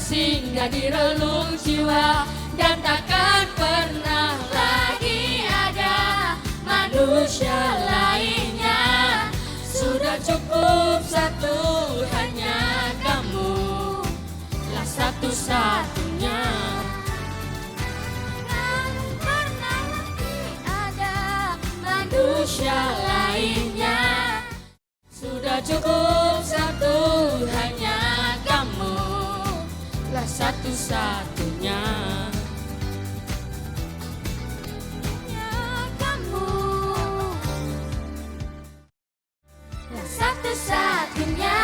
singgah di relung jiwa, dan takkan pernah lagi ada manusia lainnya. Sudah cukup satu, hanya kamu lah satu-satunya. Kan pernah lagi ada Manusia lainnya. Sudah cukup satu, hanya kamu lah satu-satunya. kamu lah satu-satunya.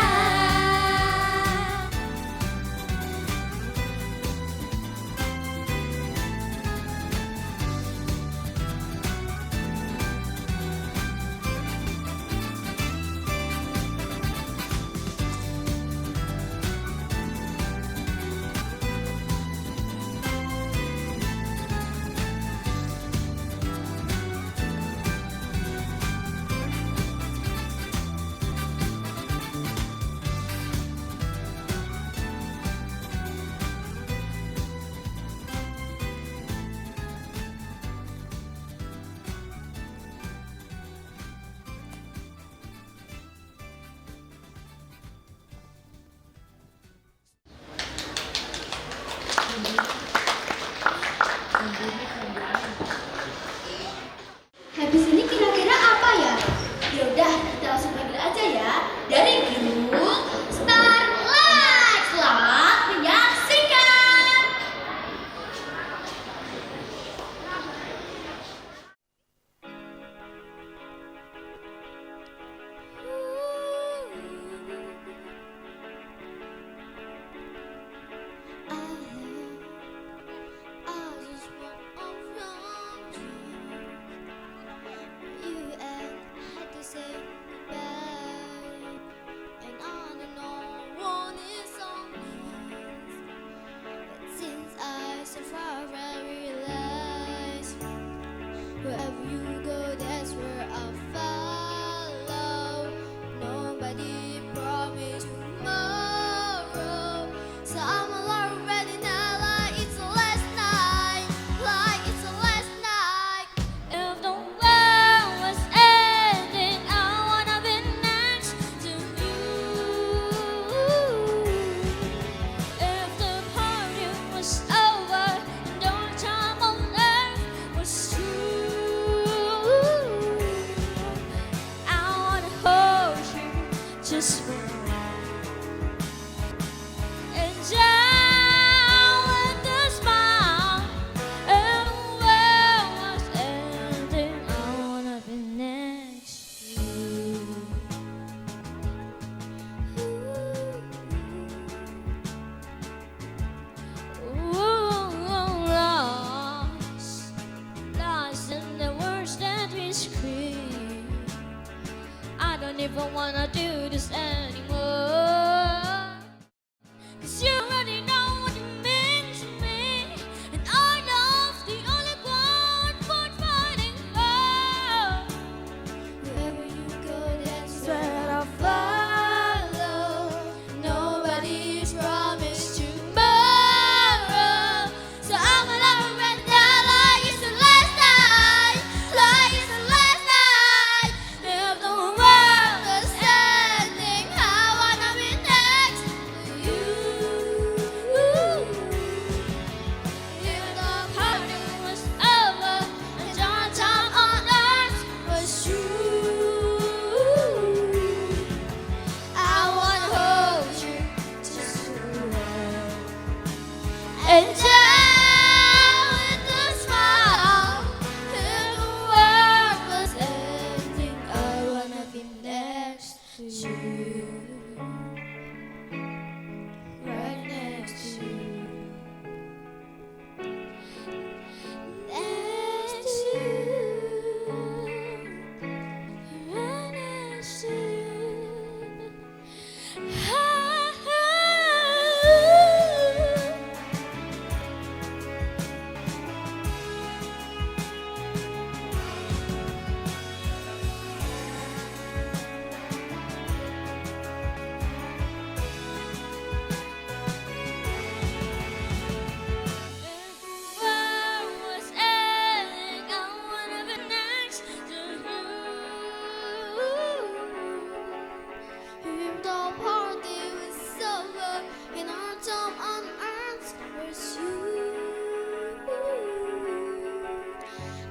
miss you.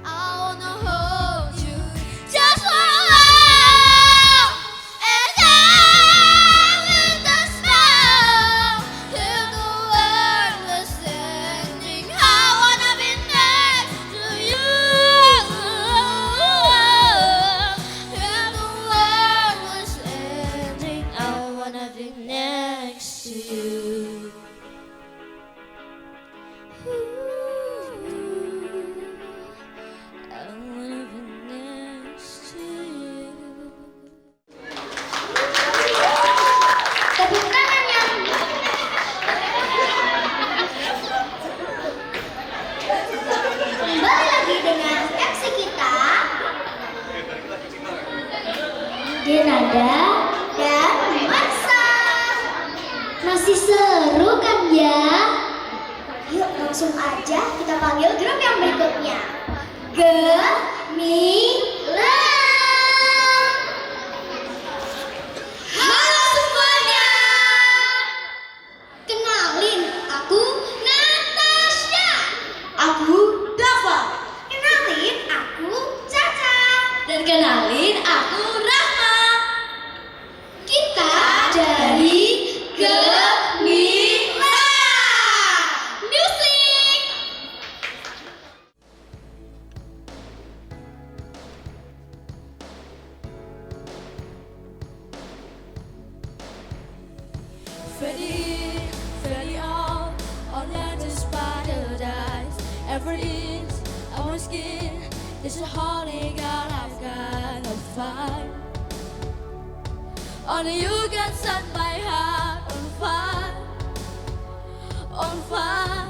I wanna hold you just for a while, and then with a smile, till the world was ending, I wanna be next to you. Till the world was ending, I wanna be next to you. I wanna be next to you. Tepuk tangannya. Kembali lagi dengan MC kita, Denada dan Marsa. Masih seru kan ya? Yuk langsung aja kita panggil grup yang berikutnya. Gemilang. Halo semuanya. Kenalin, aku Natasha. Aku Dava. Kenalin, aku Caca. Dan kenalin, aku Rahma. Kita dari Gemilang. Music. Freddy on Orlando paradise. Every inch of my skin is a holy God. I've got to fight. Only you can set my heart on fire, on fire.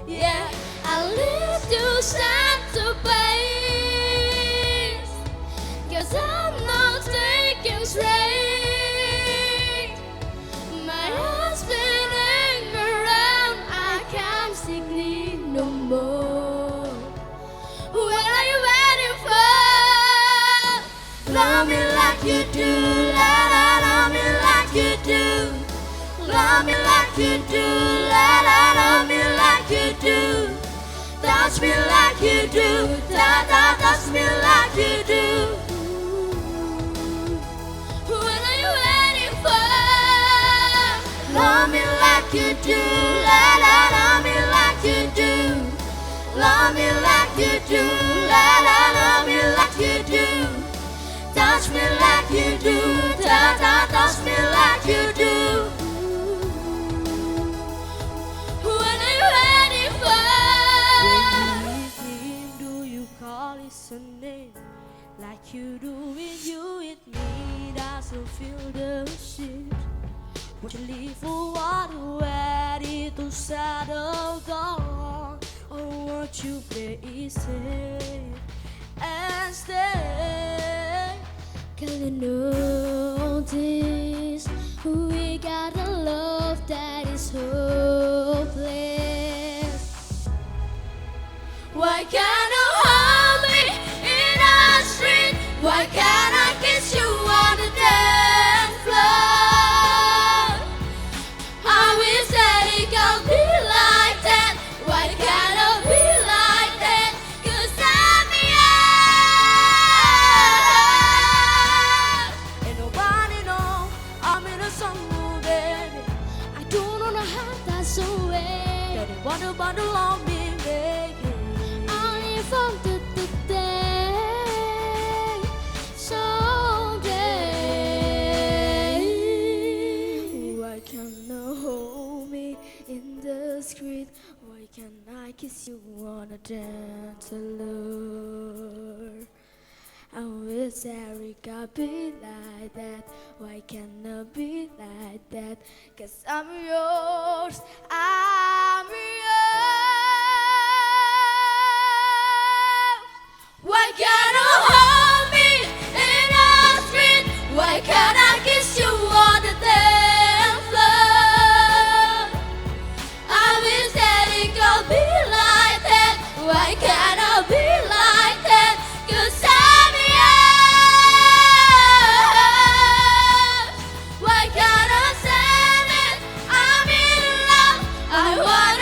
Yeah, I live to stand to base, 'cause I'm not taking straight. My heart's spinning around, I can't sleep no more. What are you waiting for? Love me like you do, love me like you do. Love me like you do, love me like you do. Touch me like you do, touch me like you do. What are you waiting for? Love me like you do, love me like you do. Love me like you do, love me like you do. Touch me like you do, touch me like you do. What are you waiting for? When do you call listening like you do when you with me? Does you feel the shit? Would you leave for water ready to settle down, or would you play it safe and stay? Can you notice we got a love that is hopeless? Why can't you hold me in the street? Why can't I kiss you on the dance floor? I wish that it could be like that. Why can't it be like that? 'Cause I'm yours. And nobody know I'm in a song, baby. I don't know how that's the way. That they wonder about the love me, baby. Only from the day, someday. Why can't you hold me in the street? Why can't I kiss you on a dance floor? I wish that it could be like that. Why can't it be like that? 'Cause I'm yours, I'm yours. Why can't you hold me in the street? Why can't I kiss you on the dance floor? I wish that it could be like that. Why can't I be like that? 'Cause I'm yours. Why can't I say it? I'm in love. I wanna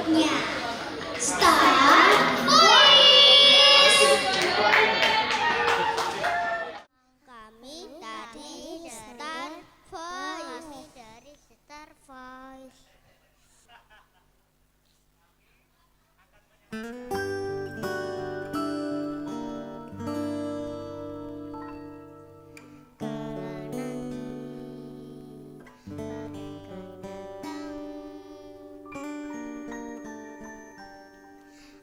selanjutnya Star Voice. Kami dari Star Voice.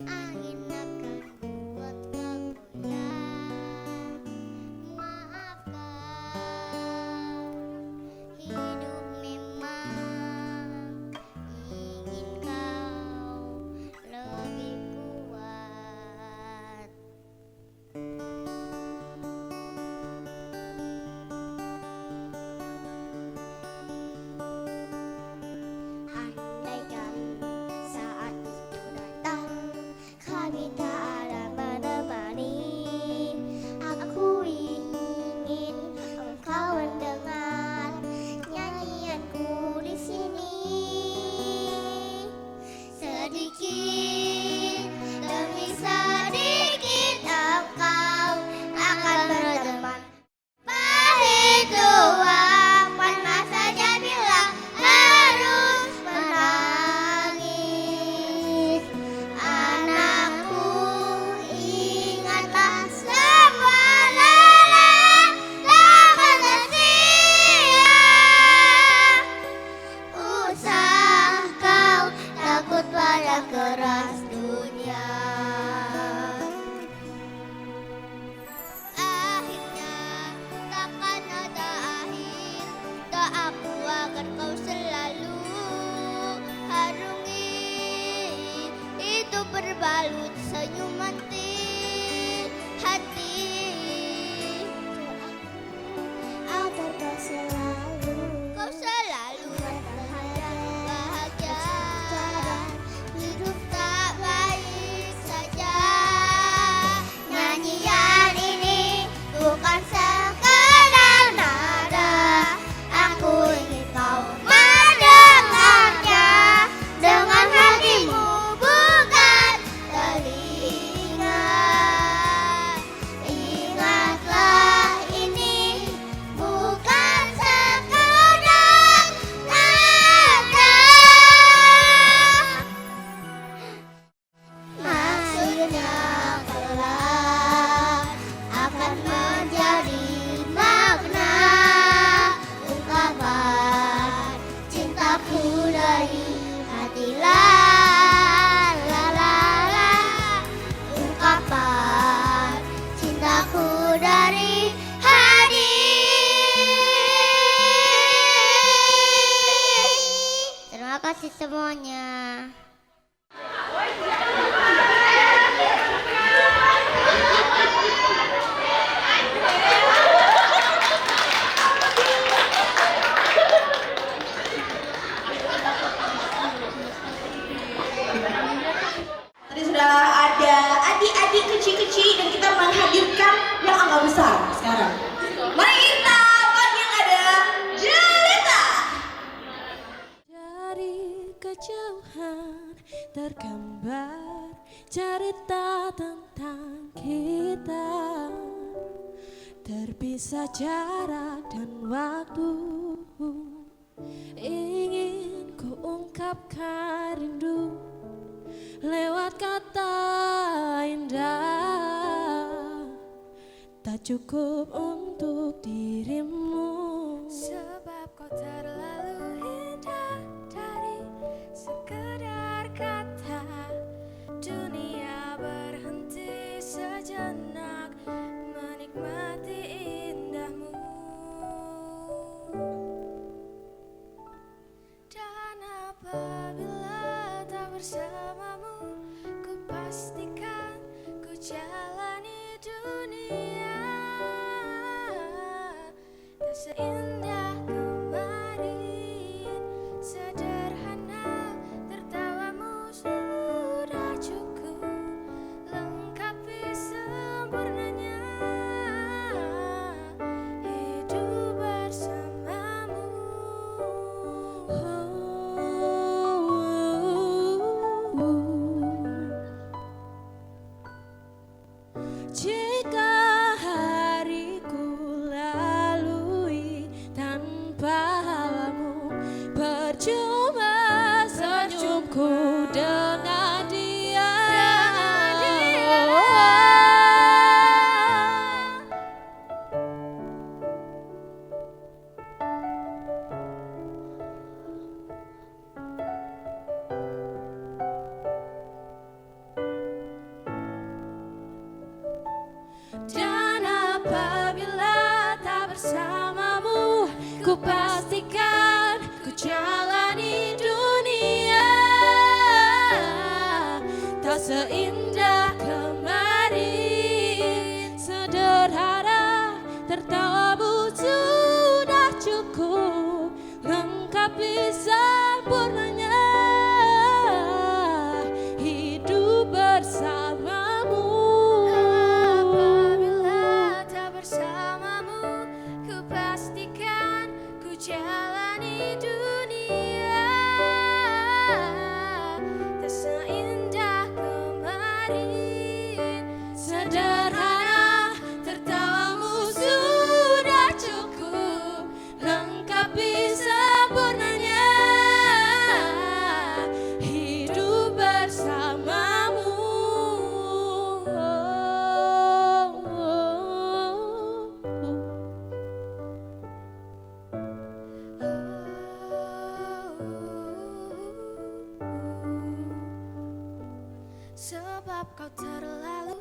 Angin akan buat kau goyah. Maafkan, hidup memang ingin kau lebih kuat. Andaikan saat itu datang, kami tak ada menemani. Aku ingin engkau mendengar nyanyianku di sini. Sedikit demi sedikit engkau akan berteman. Pahit doang, panas saja bila harus menangis. Anakku, ingatlah semua lelah takkan sia-sia. Usah kau takut pada keras dunia. Akhirnya takkan ada akhir. Doaku agar kau selalu harungi hidup berbalut senyuman di hati. Agar kau selalu bahagia. Hidup tak baik saja. Nyanyian ini bukan sekadar nada. Aku ingin kau mendengarnya dengan hatimu, bukan telinga. Ingatlah ini bukan sekadar nada. Maksudnya kelak akan menjadi makna ungkapan cintaku dari hati. La la la la, ungkapan cintaku dari hati. Terima kasih semuanya. Tadi sudah ada adik-adik kecil-kecil dan kita menghadirkan yang agak besar sekarang. Mari kita panggil ada Jelita. Dari kejauhan tergambar cerita tentang kita. Terpisah jarak dan waktu, ingin ku ungkapkan rindu lewat kata indah. Tak cukup untuk dirimu, sebab kau terlalu indah dari sekedar kata. Dunia berhenti sejenak menikmati indahmu. Dan apabila tak bersamamu, ku pastikan ku jalani dunia tak seindah kemarin. Sederhana tertawamu sudah cukup lengkapi sempurnanya hidup bersamamu. Oh, pastikan ku jalani dunia tak seindah kemarin. Sederhana tertawamu sudah cukup lengkapi sempurnanya hidup bersamamu. Apabila tak bersamamu, ku pastikan ku jalani dunia tak seindah kemarin. Sederhana tertawamu sudah cukup lengkapi sempurnanya hidup bersamamu. Sebab kau terlalu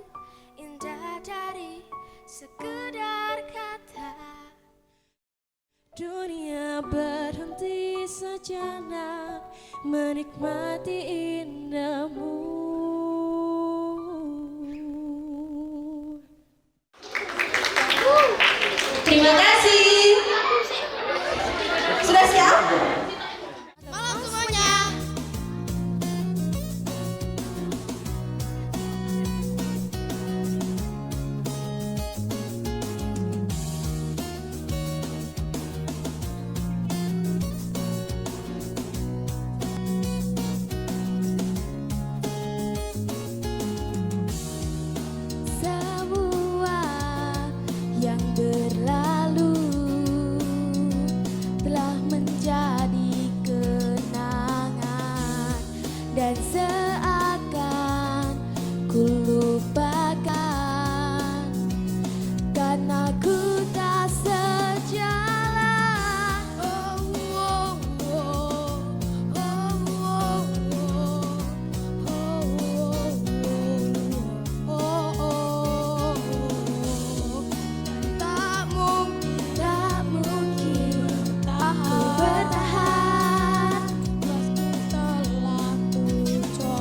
indah dari sekedar kata. Dunia berhenti sejenak menikmati indahmu. Terima kasih. Sudah siap? Malam semuanya. Semua yang berlalu telah menjadi kenangan dan seakan ku lupakan karena ku tak sejalan. Oh, oh, oh, oh, oh, oh, oh, oh, oh. Tak mungkin aku bertahan meski telah ku coba.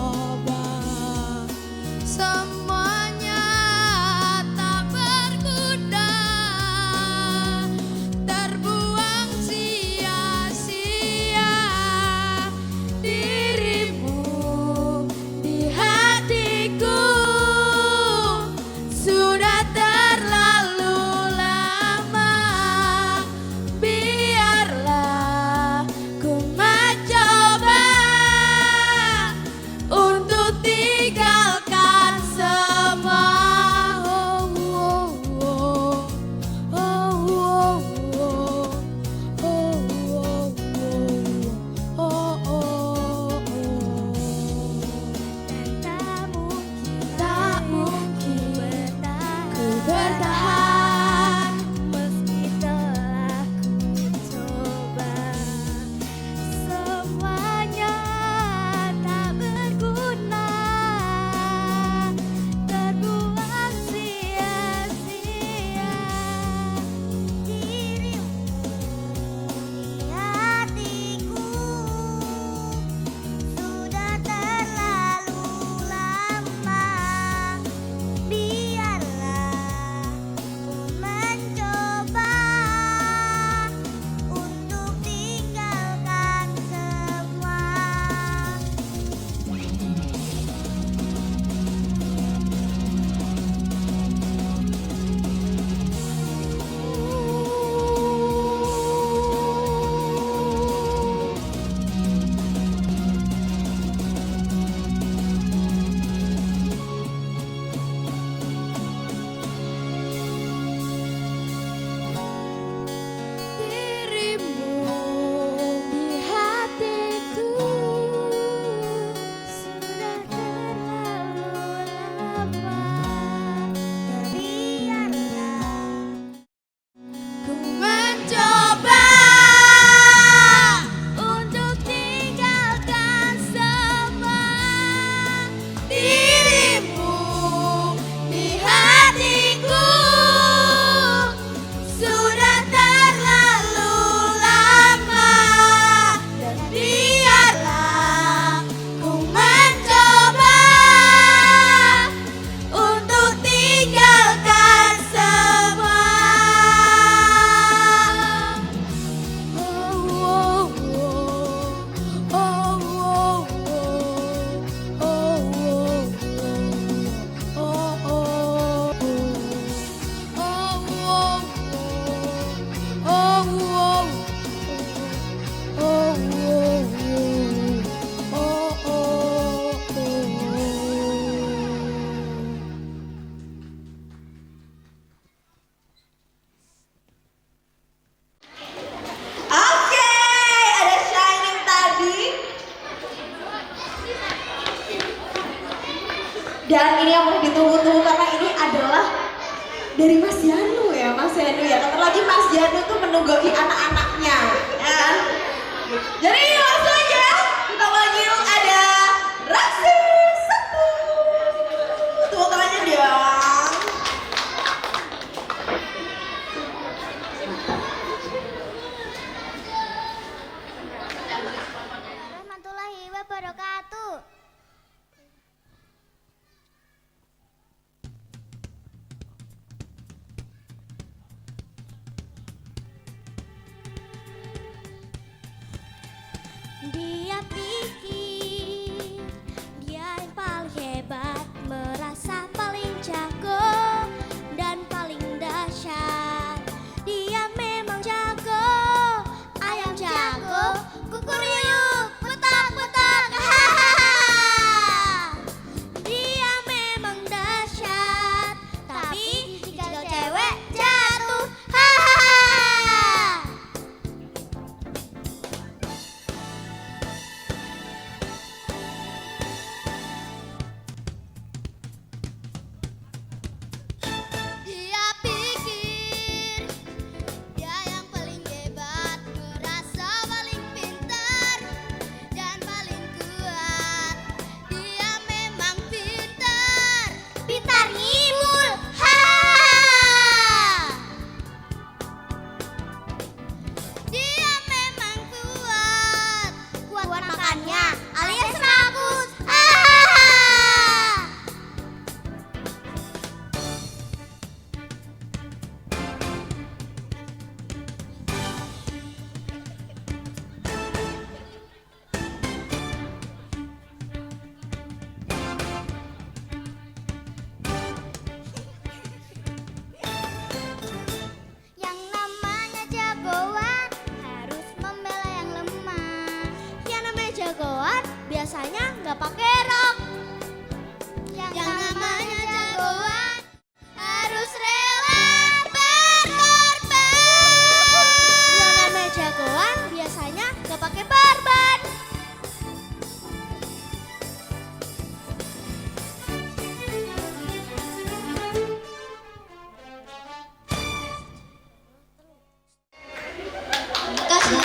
Dan ini yang paling ditunggu-tunggu karena ini adalah dari Mas Janu ya, Mas Janu ya. Kata lagi Mas Janu tuh menunggangi anak-anaknya, ya kan? Jadi langsung aja kita panggil ada Raksi 1. Tepuk tangannya dong. Warahmatullahi wabarakatuh. Dia pikir dia yang paling hebat, merasa paling jago dan paling dahsyat. Dia memang jago, ayam jago, kukuruyuk, petak-petak. Dia memang dahsyat, tapi jika cewek jatuh. Dia pikir dia yang paling hebat, merasa paling pintar dan paling kuat. Dia memang pintar, pintar ngibul. Dia memang kuat, kuat makannya alias rakus. Yang namanya jagoan harus membela yang lemah. Yang namanya jagoan biasanya nggak pakai rok. Yang namanya jagoan harus rela berkorban. Yang namanya jagoan biasanya nggak pakai perban. Kasih.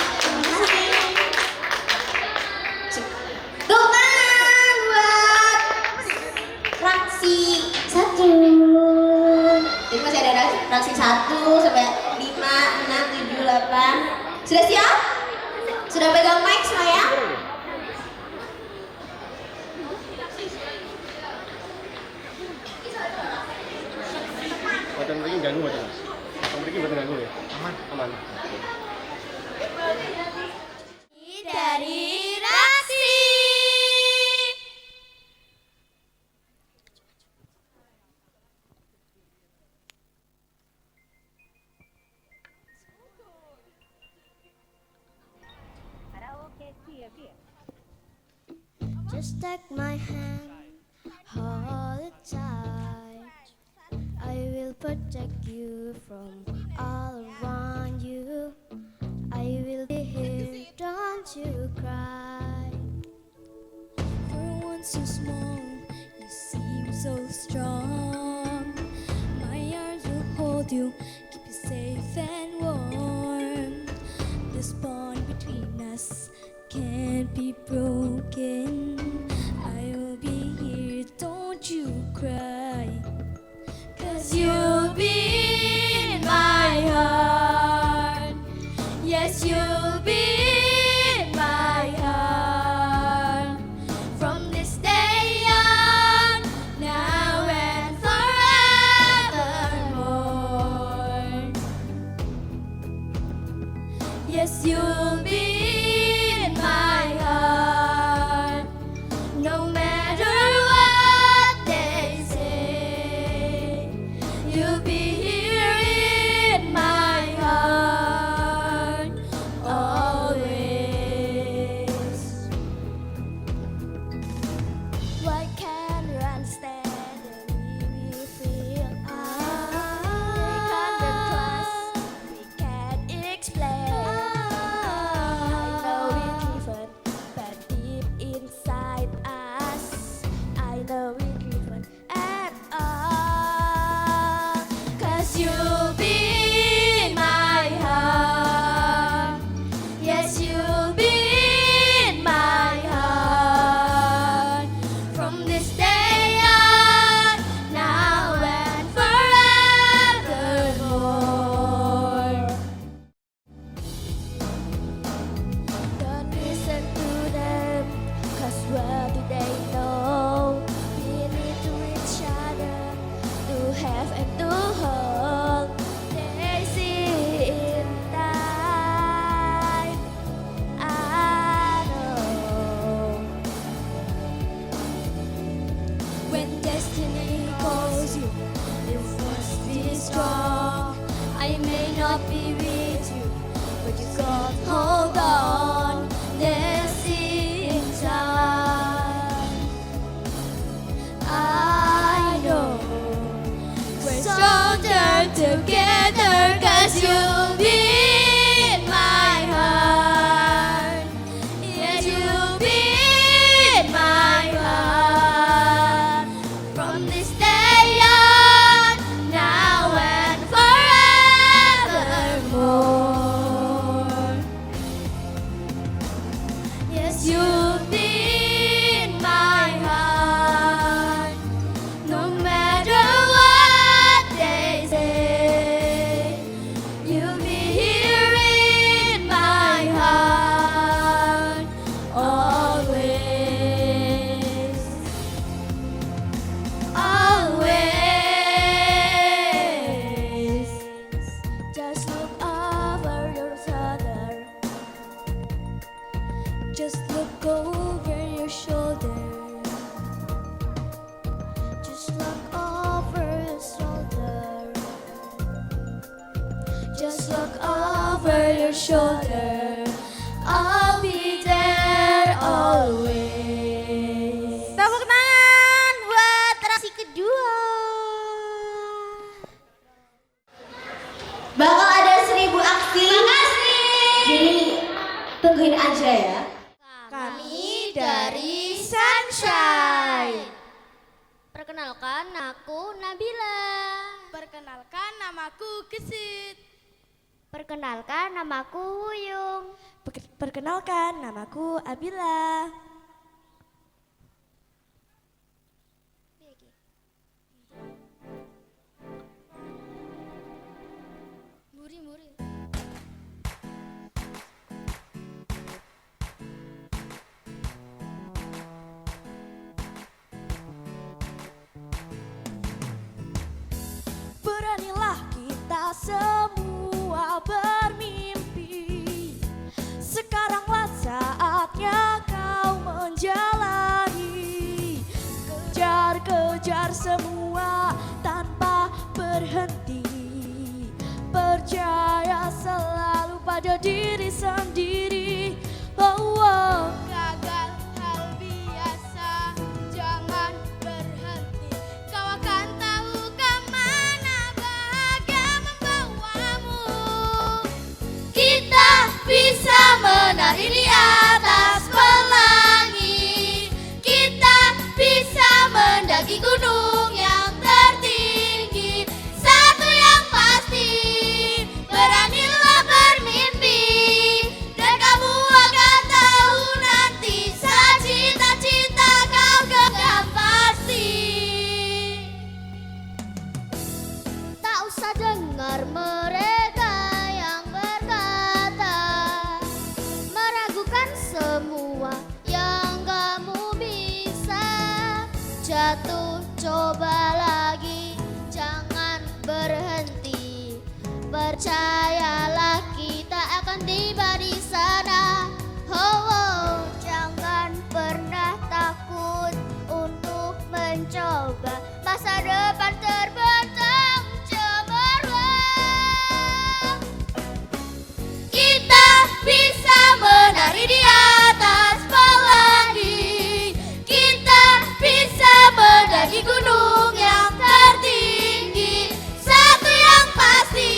Tepuk tangan buat Raksi 1. Jadi masih ada Raksi 1 sampai 5, 6, 7, 8. Sudah siap? Sudah pegang mic semuanya? Buatan breaking ganggu buatan mas. Buatan breaking buatan ganggu ya. Aman. Aman. Dari Raksi. Just take my hand, hold it tight. I will protect you from all around you. I will be here, don't you cry. For one so small, you seem so strong. My arms will hold you, keep you safe and warm. This bond between us can't be broken. I will be here, don't you cry. 'Cause you'll be in my heart. Yes, you'll be in my heart. From this day on, now and forevermore. Yes, you'll be in my heart. strong. I may not be with you, but you got hold on. This in time. I know we're stronger together, 'cause you'll be in my heart. Yes, you'll be in my heart. From this day on, now and forevermore. Yes, you'll be in my heart. No matter what they say, you'll be here in my heart always. Always. Just look over your shoulder. Just look over your shoulder. Just look over your shoulder. Just look over your shoulder. I'll be there always. Tepuk tangan buat terasi kedua. Bakal ada 1000 aksi. Jadi tungguin aja ya. Kami dari Sunshine. Perkenalkan, aku Nabila. Perkenalkan, namaku Gesit. Perkenalkan, namaku Wuyung. Perkenalkan, namaku Abila. Muri. Beranilah kita semua bermimpi. Sekaranglah saatnya kau menjalani. Kejar semua tanpa berhenti. Percaya selalu pada diri sendiri. Oh. Gagal hal biasa, jangan berhenti. Kau akan tahu kemana bahagia membawamu. Kita bisa menari di atas pelangi. Kita bisa mendaki gunung yang tertinggi. Satu yang pasti, beranilah bermimpi, dan kamu akan tahu nanti saat cita-cita kau genggam pasti. Tak usah dengar mereka yang berkata, meragukan semua yang kamu bisa. Jatuh, coba lagi, jangan berhenti. Percayalah kita akan tiba di sana. Oh, jangan pernah takut untuk mencoba. Masa depan terbentang cemerlang. Kita bisa menari di atas pelangi. Kita bisa mendaki gunung yang tertinggi. Satu yang pasti,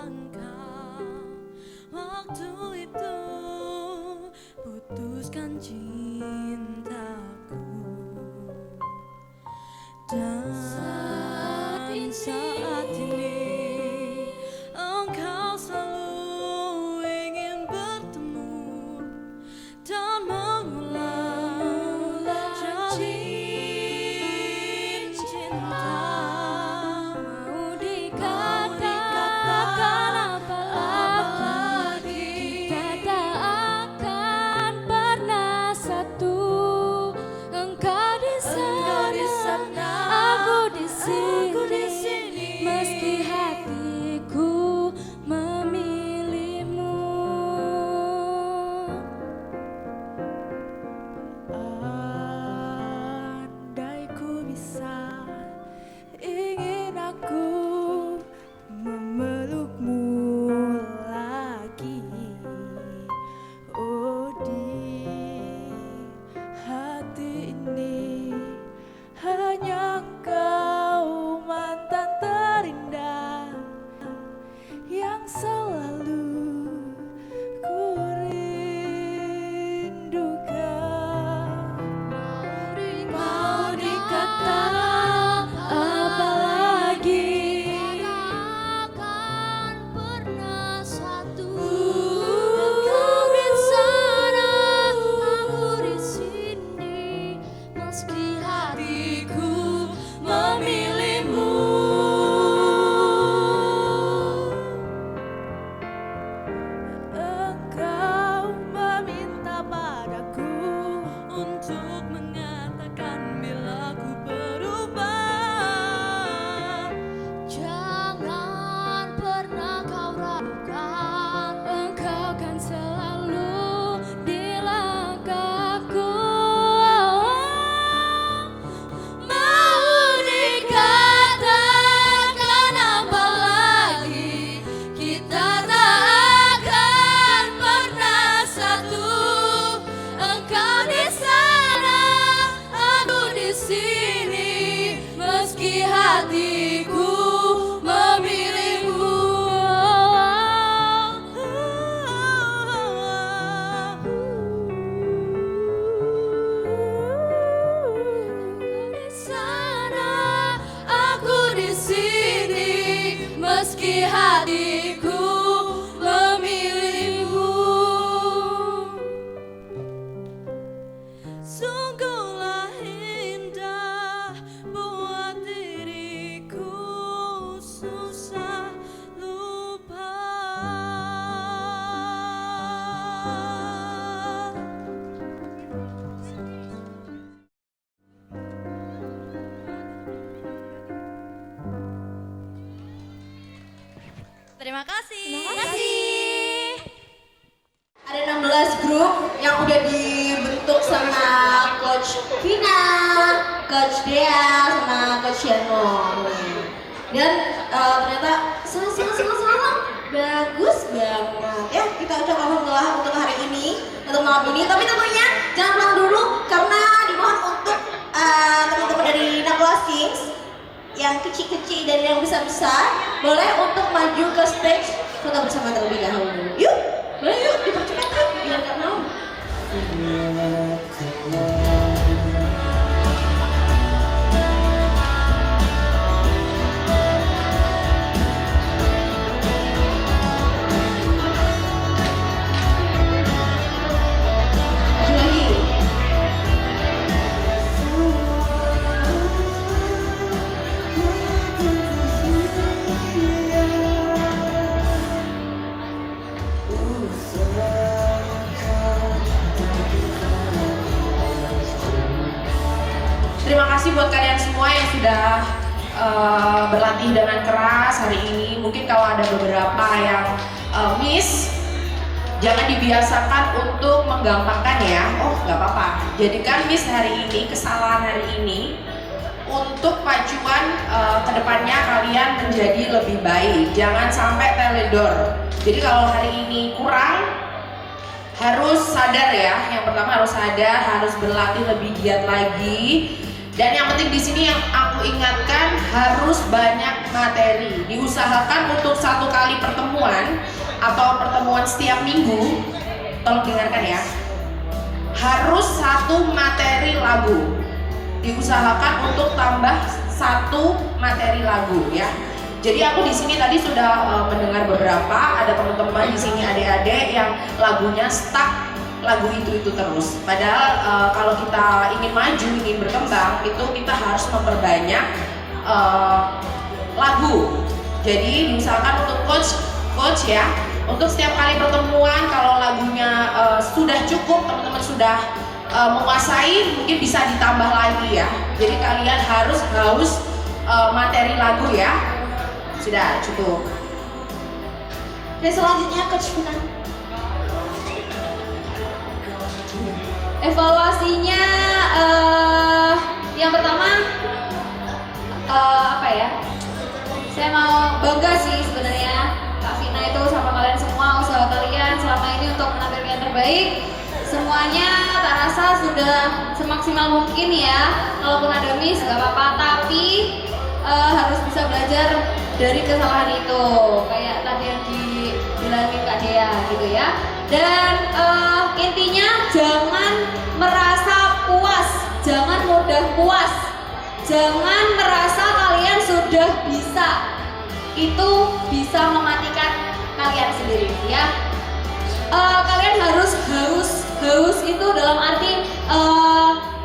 sangka waktu itu putuskan cintaku, dan saat ini engkau selalu ingin bertemu dan mengulang jalin cinta. Mau dikatakan apa lagi, kita tak akan pernah satu. Engkau di sana, aku di sini, meski hatiku memilihmu. Andai ku bisa, ingin aku memelukmu lagi. Oh, di hati ini hanya engkau, mantan terindah yang selalu ku rindukan. Mau dikatakan apa lagi, takkan pernah satu. Engkau di sana, aku di sini, meski hatiku memilihmu. Engkau meminta padaku untuk mengatakan bila ku berubah. Jangan pernah kau ragukan, engkau kan selalu di langkahku. Mau dikatakan apa lagi, kita tak akan pernah satu. Engkau di sana, aku di sini, meski hatiku memilihmu. Di sana, aku di sini, meski hatiku memilihmu. Sungguhlah indah buat diriku susah lupa. Terima kasih. Ada 16 grup yang udah dibentuk sama Coach Vina, Coach Dea, sama Coach Yano. Dan ternyata sama bagus banget. Ya, kita ucapkan alhamdulillah untuk hari ini, untuk malam ini. Tapi tentunya jangan pulang dulu karena dimohon untuk teman-teman dari Nakula Sings yang kecil-kecil dan yang besar-besar boleh untuk maju ke stage foto bersama terlebih dahulu. Yuk, boleh yuk, dipercepat yuk, biar gak mau. Maju lagi. Terima kasih buat kalian semua yang sudah berlatih dengan keras hari ini. Mungkin kalau ada beberapa yang miss, jangan dibiasakan untuk menggampangkan ya. Oh, nggak apa-apa. Jadikan miss hari ini, kesalahan hari ini, untuk pacuan kedepannya kalian menjadi lebih baik. Jangan sampai teledor. Jadi kalau hari ini kurang, harus sadar ya. Yang pertama harus sadar, harus berlatih lebih giat lagi. Dan yang penting di sini yang aku ingatkan, harus banyak materi. Diusahakan untuk 1 kali pertemuan atau pertemuan setiap minggu, tolong dengarkan ya, harus 1 materi lagu. Diusahakan untuk tambah 1 materi lagu ya. Jadi aku di sini tadi sudah mendengar beberapa, ada teman-teman di sini adik-adik yang lagunya stuck lagu itu terus. Padahal kalau kita ingin maju, ingin berkembang, itu kita harus memperbanyak lagu. Jadi diusahakan untuk coach ya, untuk setiap kali pertemuan kalau lagunya sudah cukup, teman-teman sudah menguasai, mungkin bisa ditambah lagi ya. Jadi kalian harus materi lagu ya. Sudah cukup. Oke, selanjutnya Coach Vina. Evaluasinya yang pertama apa ya? Saya mau bangga sih sebenarnya Kak Vina itu sama kalian semua, usaha kalian selama ini untuk menampilkan yang terbaik. Semuanya tak rasa sudah semaksimal mungkin ya. Kalaupun ada miss gak apa-apa, tapi harus bisa belajar dari kesalahan itu, kayak tadi yang dibilangin Kak Dea gitu ya. Dan intinya jangan merasa puas, jangan mudah puas, jangan merasa kalian sudah bisa. Itu bisa mematikan kalian sendiri ya. Kalian harus haus itu dalam arti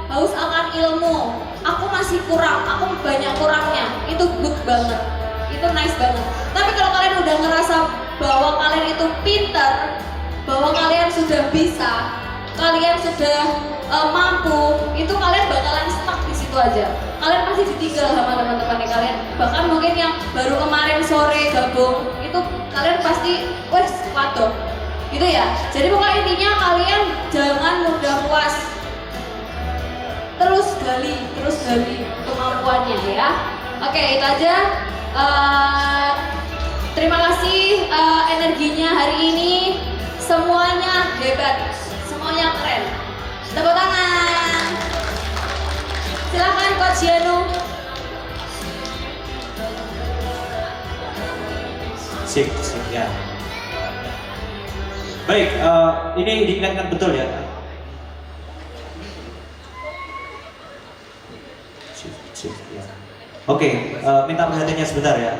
haus akan ilmu. Aku masih kurang, aku banyak kurangnya. Itu good banget, itu nice banget. Tapi kalau kalian udah ngerasa bahwa kalian itu pinter, bahwa kalian sudah bisa, kalian sudah mampu, itu kalian bakalan stuck di situ aja. Kalian pasti ditinggal sama teman-teman kalian. Bahkan mungkin yang baru kemarin sore gabung, itu kalian pasti wes waduh gitu ya. Jadi pokoknya intinya kalian jangan mudah puas. Terus gali kemampuannya ya. Oke, itu aja. Terima kasih energinya hari ini. Semuanya hebat, semuanya keren. Tepuk tangan. Silakan Coach Yanu. Sip ya. Baik, ini diingatkan betul ya. Ya. Oke, minta perhatiannya sebentar ya.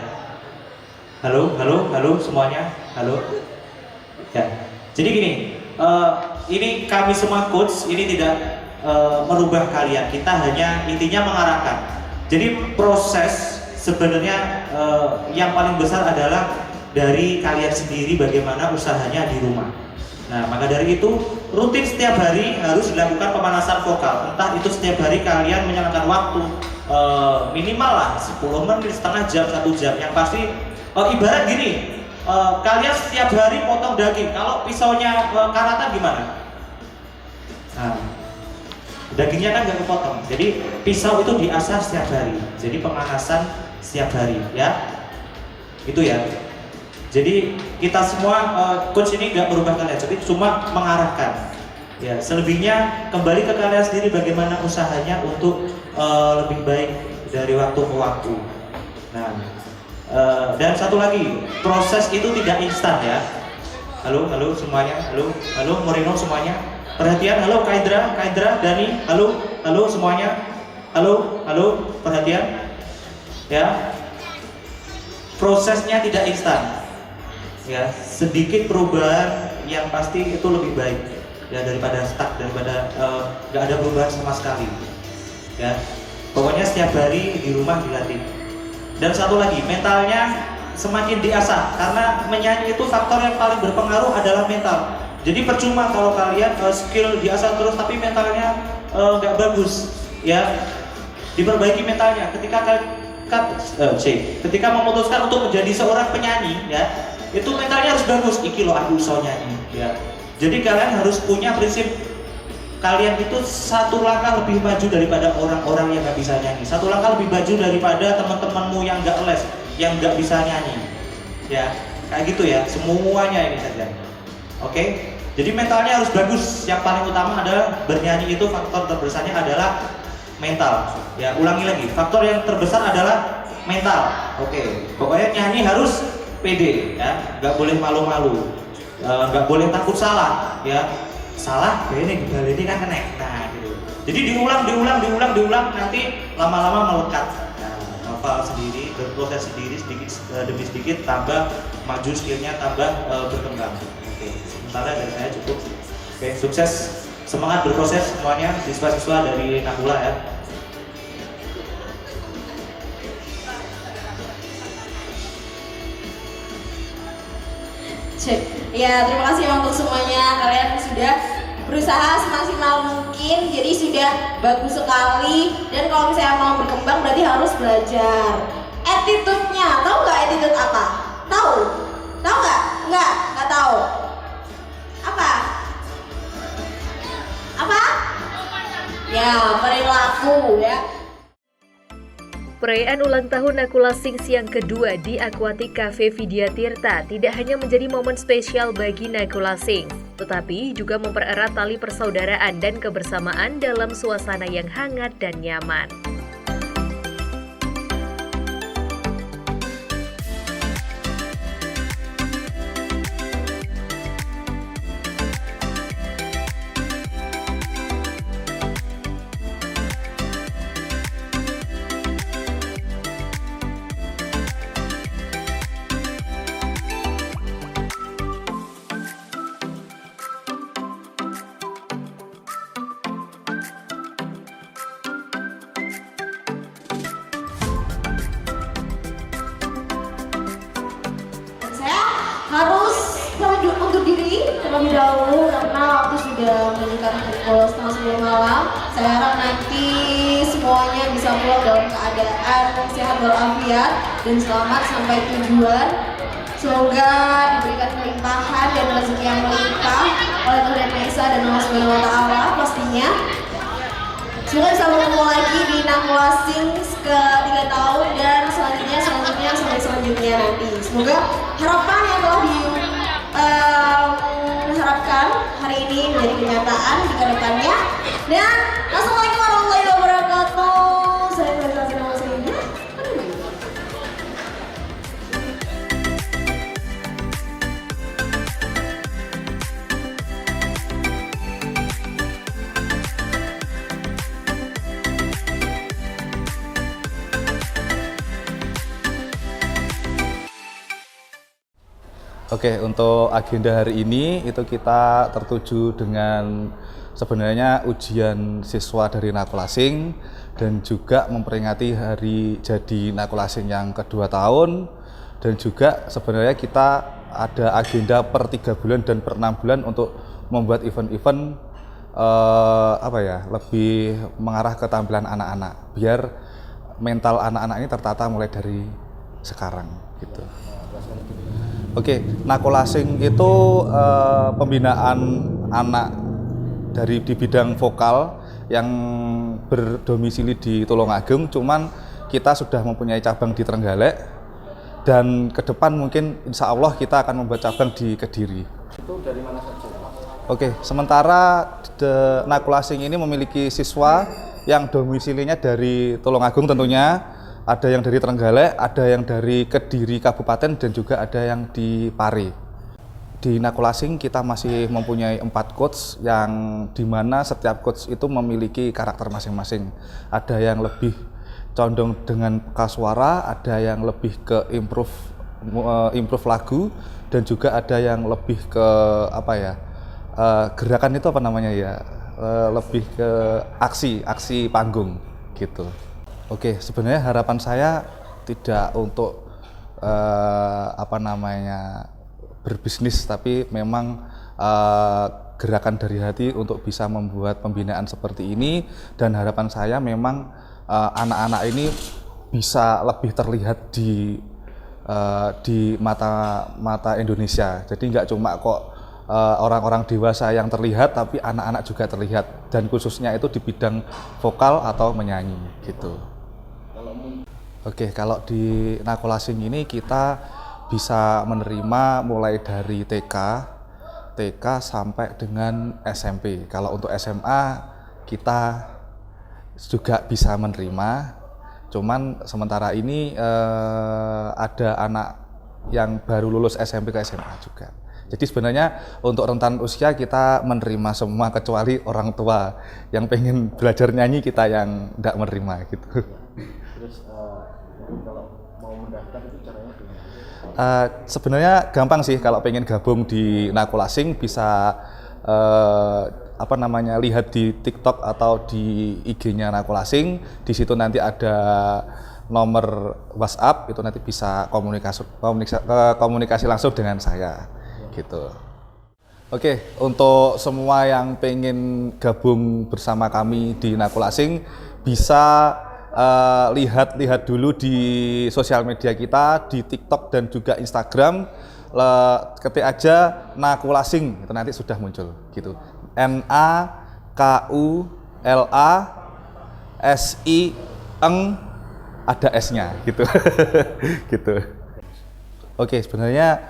Halo semuanya. Halo. Ya. Jadi gini, ini kami semua coach ini tidak merubah kalian. Kita hanya intinya mengarahkan. Jadi proses sebenarnya yang paling besar adalah dari kalian sendiri bagaimana usahanya di rumah. Nah, maka dari itu rutin setiap hari harus dilakukan pemanasan vokal. Entah itu setiap hari kalian menyempatkan waktu minimal lah 10 menit, setengah jam, 1 jam. Yang pasti ibarat gini, kalian setiap hari potong daging. Kalau pisaunya karatan gimana? Nah, dagingnya kan nggak kepotong. Jadi pisau itu diasah setiap hari. Jadi pemanasan setiap hari ya. Itu ya. Jadi kita semua coach ini nggak merubah kalian, jadi cuma mengarahkan. Ya, selebihnya kembali ke kalian sendiri bagaimana usahanya untuk lebih baik dari waktu ke waktu. Nah, dan satu lagi, proses itu tidak instan ya. Halo semuanya, halo Moreno semuanya. Perhatian, halo Kaidra, Dani, halo semuanya. Halo, perhatian. Ya. Prosesnya tidak instan. Ya, sedikit perubahan yang pasti itu lebih baik ya daripada stuck, daripada nggak ada perubahan sama sekali. Ya, pokoknya setiap hari di rumah dilatih. Dan satu lagi, mentalnya semakin diasah karena menyanyi itu faktor yang paling berpengaruh adalah mental. Jadi percuma kalau kalian skill diasah terus tapi mentalnya nggak bagus. Ya, diperbaiki mentalnya. Ketika memutuskan untuk menjadi seorang penyanyi, ya itu mentalnya harus bagus. Iki lo aku iso nyanyi ya. Jadi kalian harus punya prinsip kalian itu satu langkah lebih maju daripada orang-orang yang nggak bisa nyanyi, satu langkah lebih maju daripada teman-temanmu yang nggak les, yang nggak bisa nyanyi ya, kayak gitu ya semuanya ini saja. Oke, jadi mentalnya harus bagus. Yang paling utama adalah bernyanyi itu faktor terbesarnya adalah mental ya. Ulangi lagi, faktor yang terbesar adalah mental. Oke, pokoknya nyanyi harus pede ya, nggak boleh malu-malu, nggak boleh takut salah ya. Salah, ya ini dibaleni kan kena. Nah gitu. Jadi diulang, nanti lama-lama melekat. Nah, hafal sendiri, berproses sendiri sedikit demi sedikit, tambah maju skillnya, tambah berkembang. Oke, sementara dari saya cukup. Oke, sukses, semangat berproses semuanya siswa-siswa dari Nakula ya. Ya, terima kasih untuk semuanya. Kalian sudah berusaha semaksimal mungkin, jadi sudah bagus sekali. Dan kalau misalnya mau berkembang berarti harus belajar. Attitude-nya, tahu nggak attitude apa? Tahu? Tahu nggak? Nggak tahu. Apa? Apa? Ya, perilaku ya. Perayaan ulang tahun Nakula Sings yang kedua di Aquatic Cafe Vidya Tirta tidak hanya menjadi momen spesial bagi Nakula Sings, tetapi juga mempererat tali persaudaraan dan kebersamaan dalam suasana yang hangat dan nyaman. Harus undur diri terlebih dahulu karena waktu sudah menunjukkan pukul 9:30 malam. Saya harap nanti semuanya bisa pulang dalam keadaan sehat walafiat dan selamat sampai tujuan. Semoga diberikan kelimpahan dan rezeki yang melimpah oleh Tuhan Yang Maha Esa dan Allah Subhanahu wa Ta'ala pastinya. Semoga bisa bertemu lagi di Nakula Sings ke 3 tahun dan selanjutnya sampai selanjutnya nanti. Semoga harapan yang telah diharapkan hari ini menjadi kenyataan di kedepannya. Dan assalamualaikum warahmatullahi wabarakatuh. Saya Faisal Sinama Sayyidina. Oke, untuk agenda hari ini itu kita tertuju dengan sebenarnya ujian siswa dari Nakula Sings dan juga memperingati hari jadi Nakula Sings yang kedua tahun, dan juga sebenarnya kita ada agenda per 3 bulan dan per 6 bulan untuk membuat event-event lebih mengarah ke tampilan anak-anak biar mental anak-anak ini tertata mulai dari sekarang gitu. Oke, Nakula Sings itu pembinaan anak di bidang vokal yang berdomisili di Tulungagung, cuman kita sudah mempunyai cabang di Trenggalek dan ke depan mungkin insya Allah kita akan membuat cabang di Kediri. Itu dari mana saja? Oke, sementara Nakula Sings ini memiliki siswa yang domisilinya dari Tulungagung tentunya. Ada yang dari Trenggalek, ada yang dari Kediri Kabupaten, dan juga ada yang di Pare. Di Nakula Sings kita masih mempunyai 4 coach yang dimana setiap coach itu memiliki karakter masing-masing. Ada yang lebih condong dengan peka suara, ada yang lebih ke improve lagu, dan juga ada yang lebih ke gerakan itu lebih ke aksi panggung gitu. Oke, sebenarnya harapan saya tidak untuk berbisnis, tapi memang gerakan dari hati untuk bisa membuat pembinaan seperti ini, dan harapan saya memang anak-anak ini bisa lebih terlihat di mata Indonesia. Jadi nggak cuma kok orang-orang dewasa yang terlihat, tapi anak-anak juga terlihat, dan khususnya itu di bidang vokal atau menyanyi gitu. Oke, kalau di Nakula Sings ini kita bisa menerima mulai dari TK sampai dengan SMP. Kalau untuk SMA kita juga bisa menerima, Cuman sementara ini ada anak yang baru lulus SMP ke SMA juga. Jadi sebenarnya untuk rentan usia kita menerima semua kecuali orang tua yang pengen belajar nyanyi, kita yang tidak menerima gitu. Terus kalau mau mendaftar itu caranya gimana? Sebenarnya gampang sih, kalau pengen gabung di Nakulasing bisa lihat di TikTok atau di IG-nya Nakulasing. Di situ nanti ada nomor WhatsApp, itu nanti bisa komunikasi langsung dengan saya gitu. Oke, untuk semua yang pengen gabung bersama kami di Nakulasing bisa lihat dulu di sosial media kita di TikTok dan juga Instagram. Ketik aja Nakulasing, itu nanti sudah muncul gitu. NAKULASING, ada S-nya gitu. Gitu. Oke, sebenarnya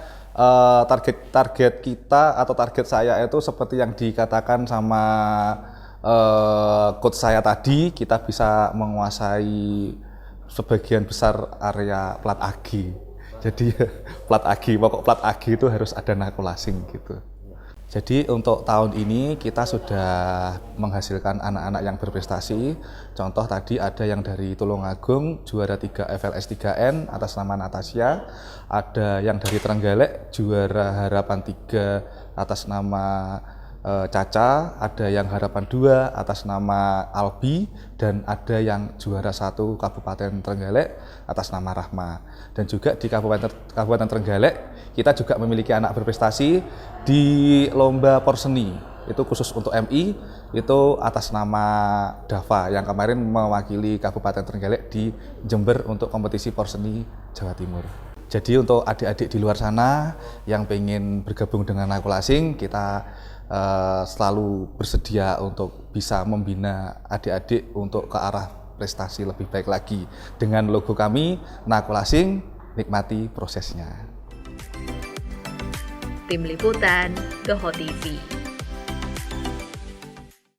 target kita atau target saya itu seperti yang dikatakan sama coach saya tadi, kita bisa menguasai sebagian besar area plat agi. Jadi pokok plat agi itu harus ada Nakulasing gitu. Jadi untuk tahun ini kita sudah menghasilkan anak-anak yang berprestasi. Contoh tadi ada yang dari Tulungagung juara 3 FLS 3N atas nama Natasha, ada yang dari Trenggalek juara harapan 3 atas nama Caca, ada yang harapan 2 atas nama Albi, dan ada yang juara 1 Kabupaten Trenggalek atas nama Rahma. Dan juga di Kabupaten Trenggalek kita juga memiliki anak berprestasi di lomba porseni, itu khusus untuk MI, itu atas nama Dava yang kemarin mewakili Kabupaten Trenggalek di Jember untuk kompetisi porseni Jawa Timur. Jadi untuk adik-adik di luar sana yang pengen bergabung dengan Nakulasing, kita selalu bersedia untuk bisa membina adik-adik untuk ke arah prestasi lebih baik lagi. Dengan logo kami, Nakulasing, nikmati prosesnya. Tim Liputan, GoHo TV.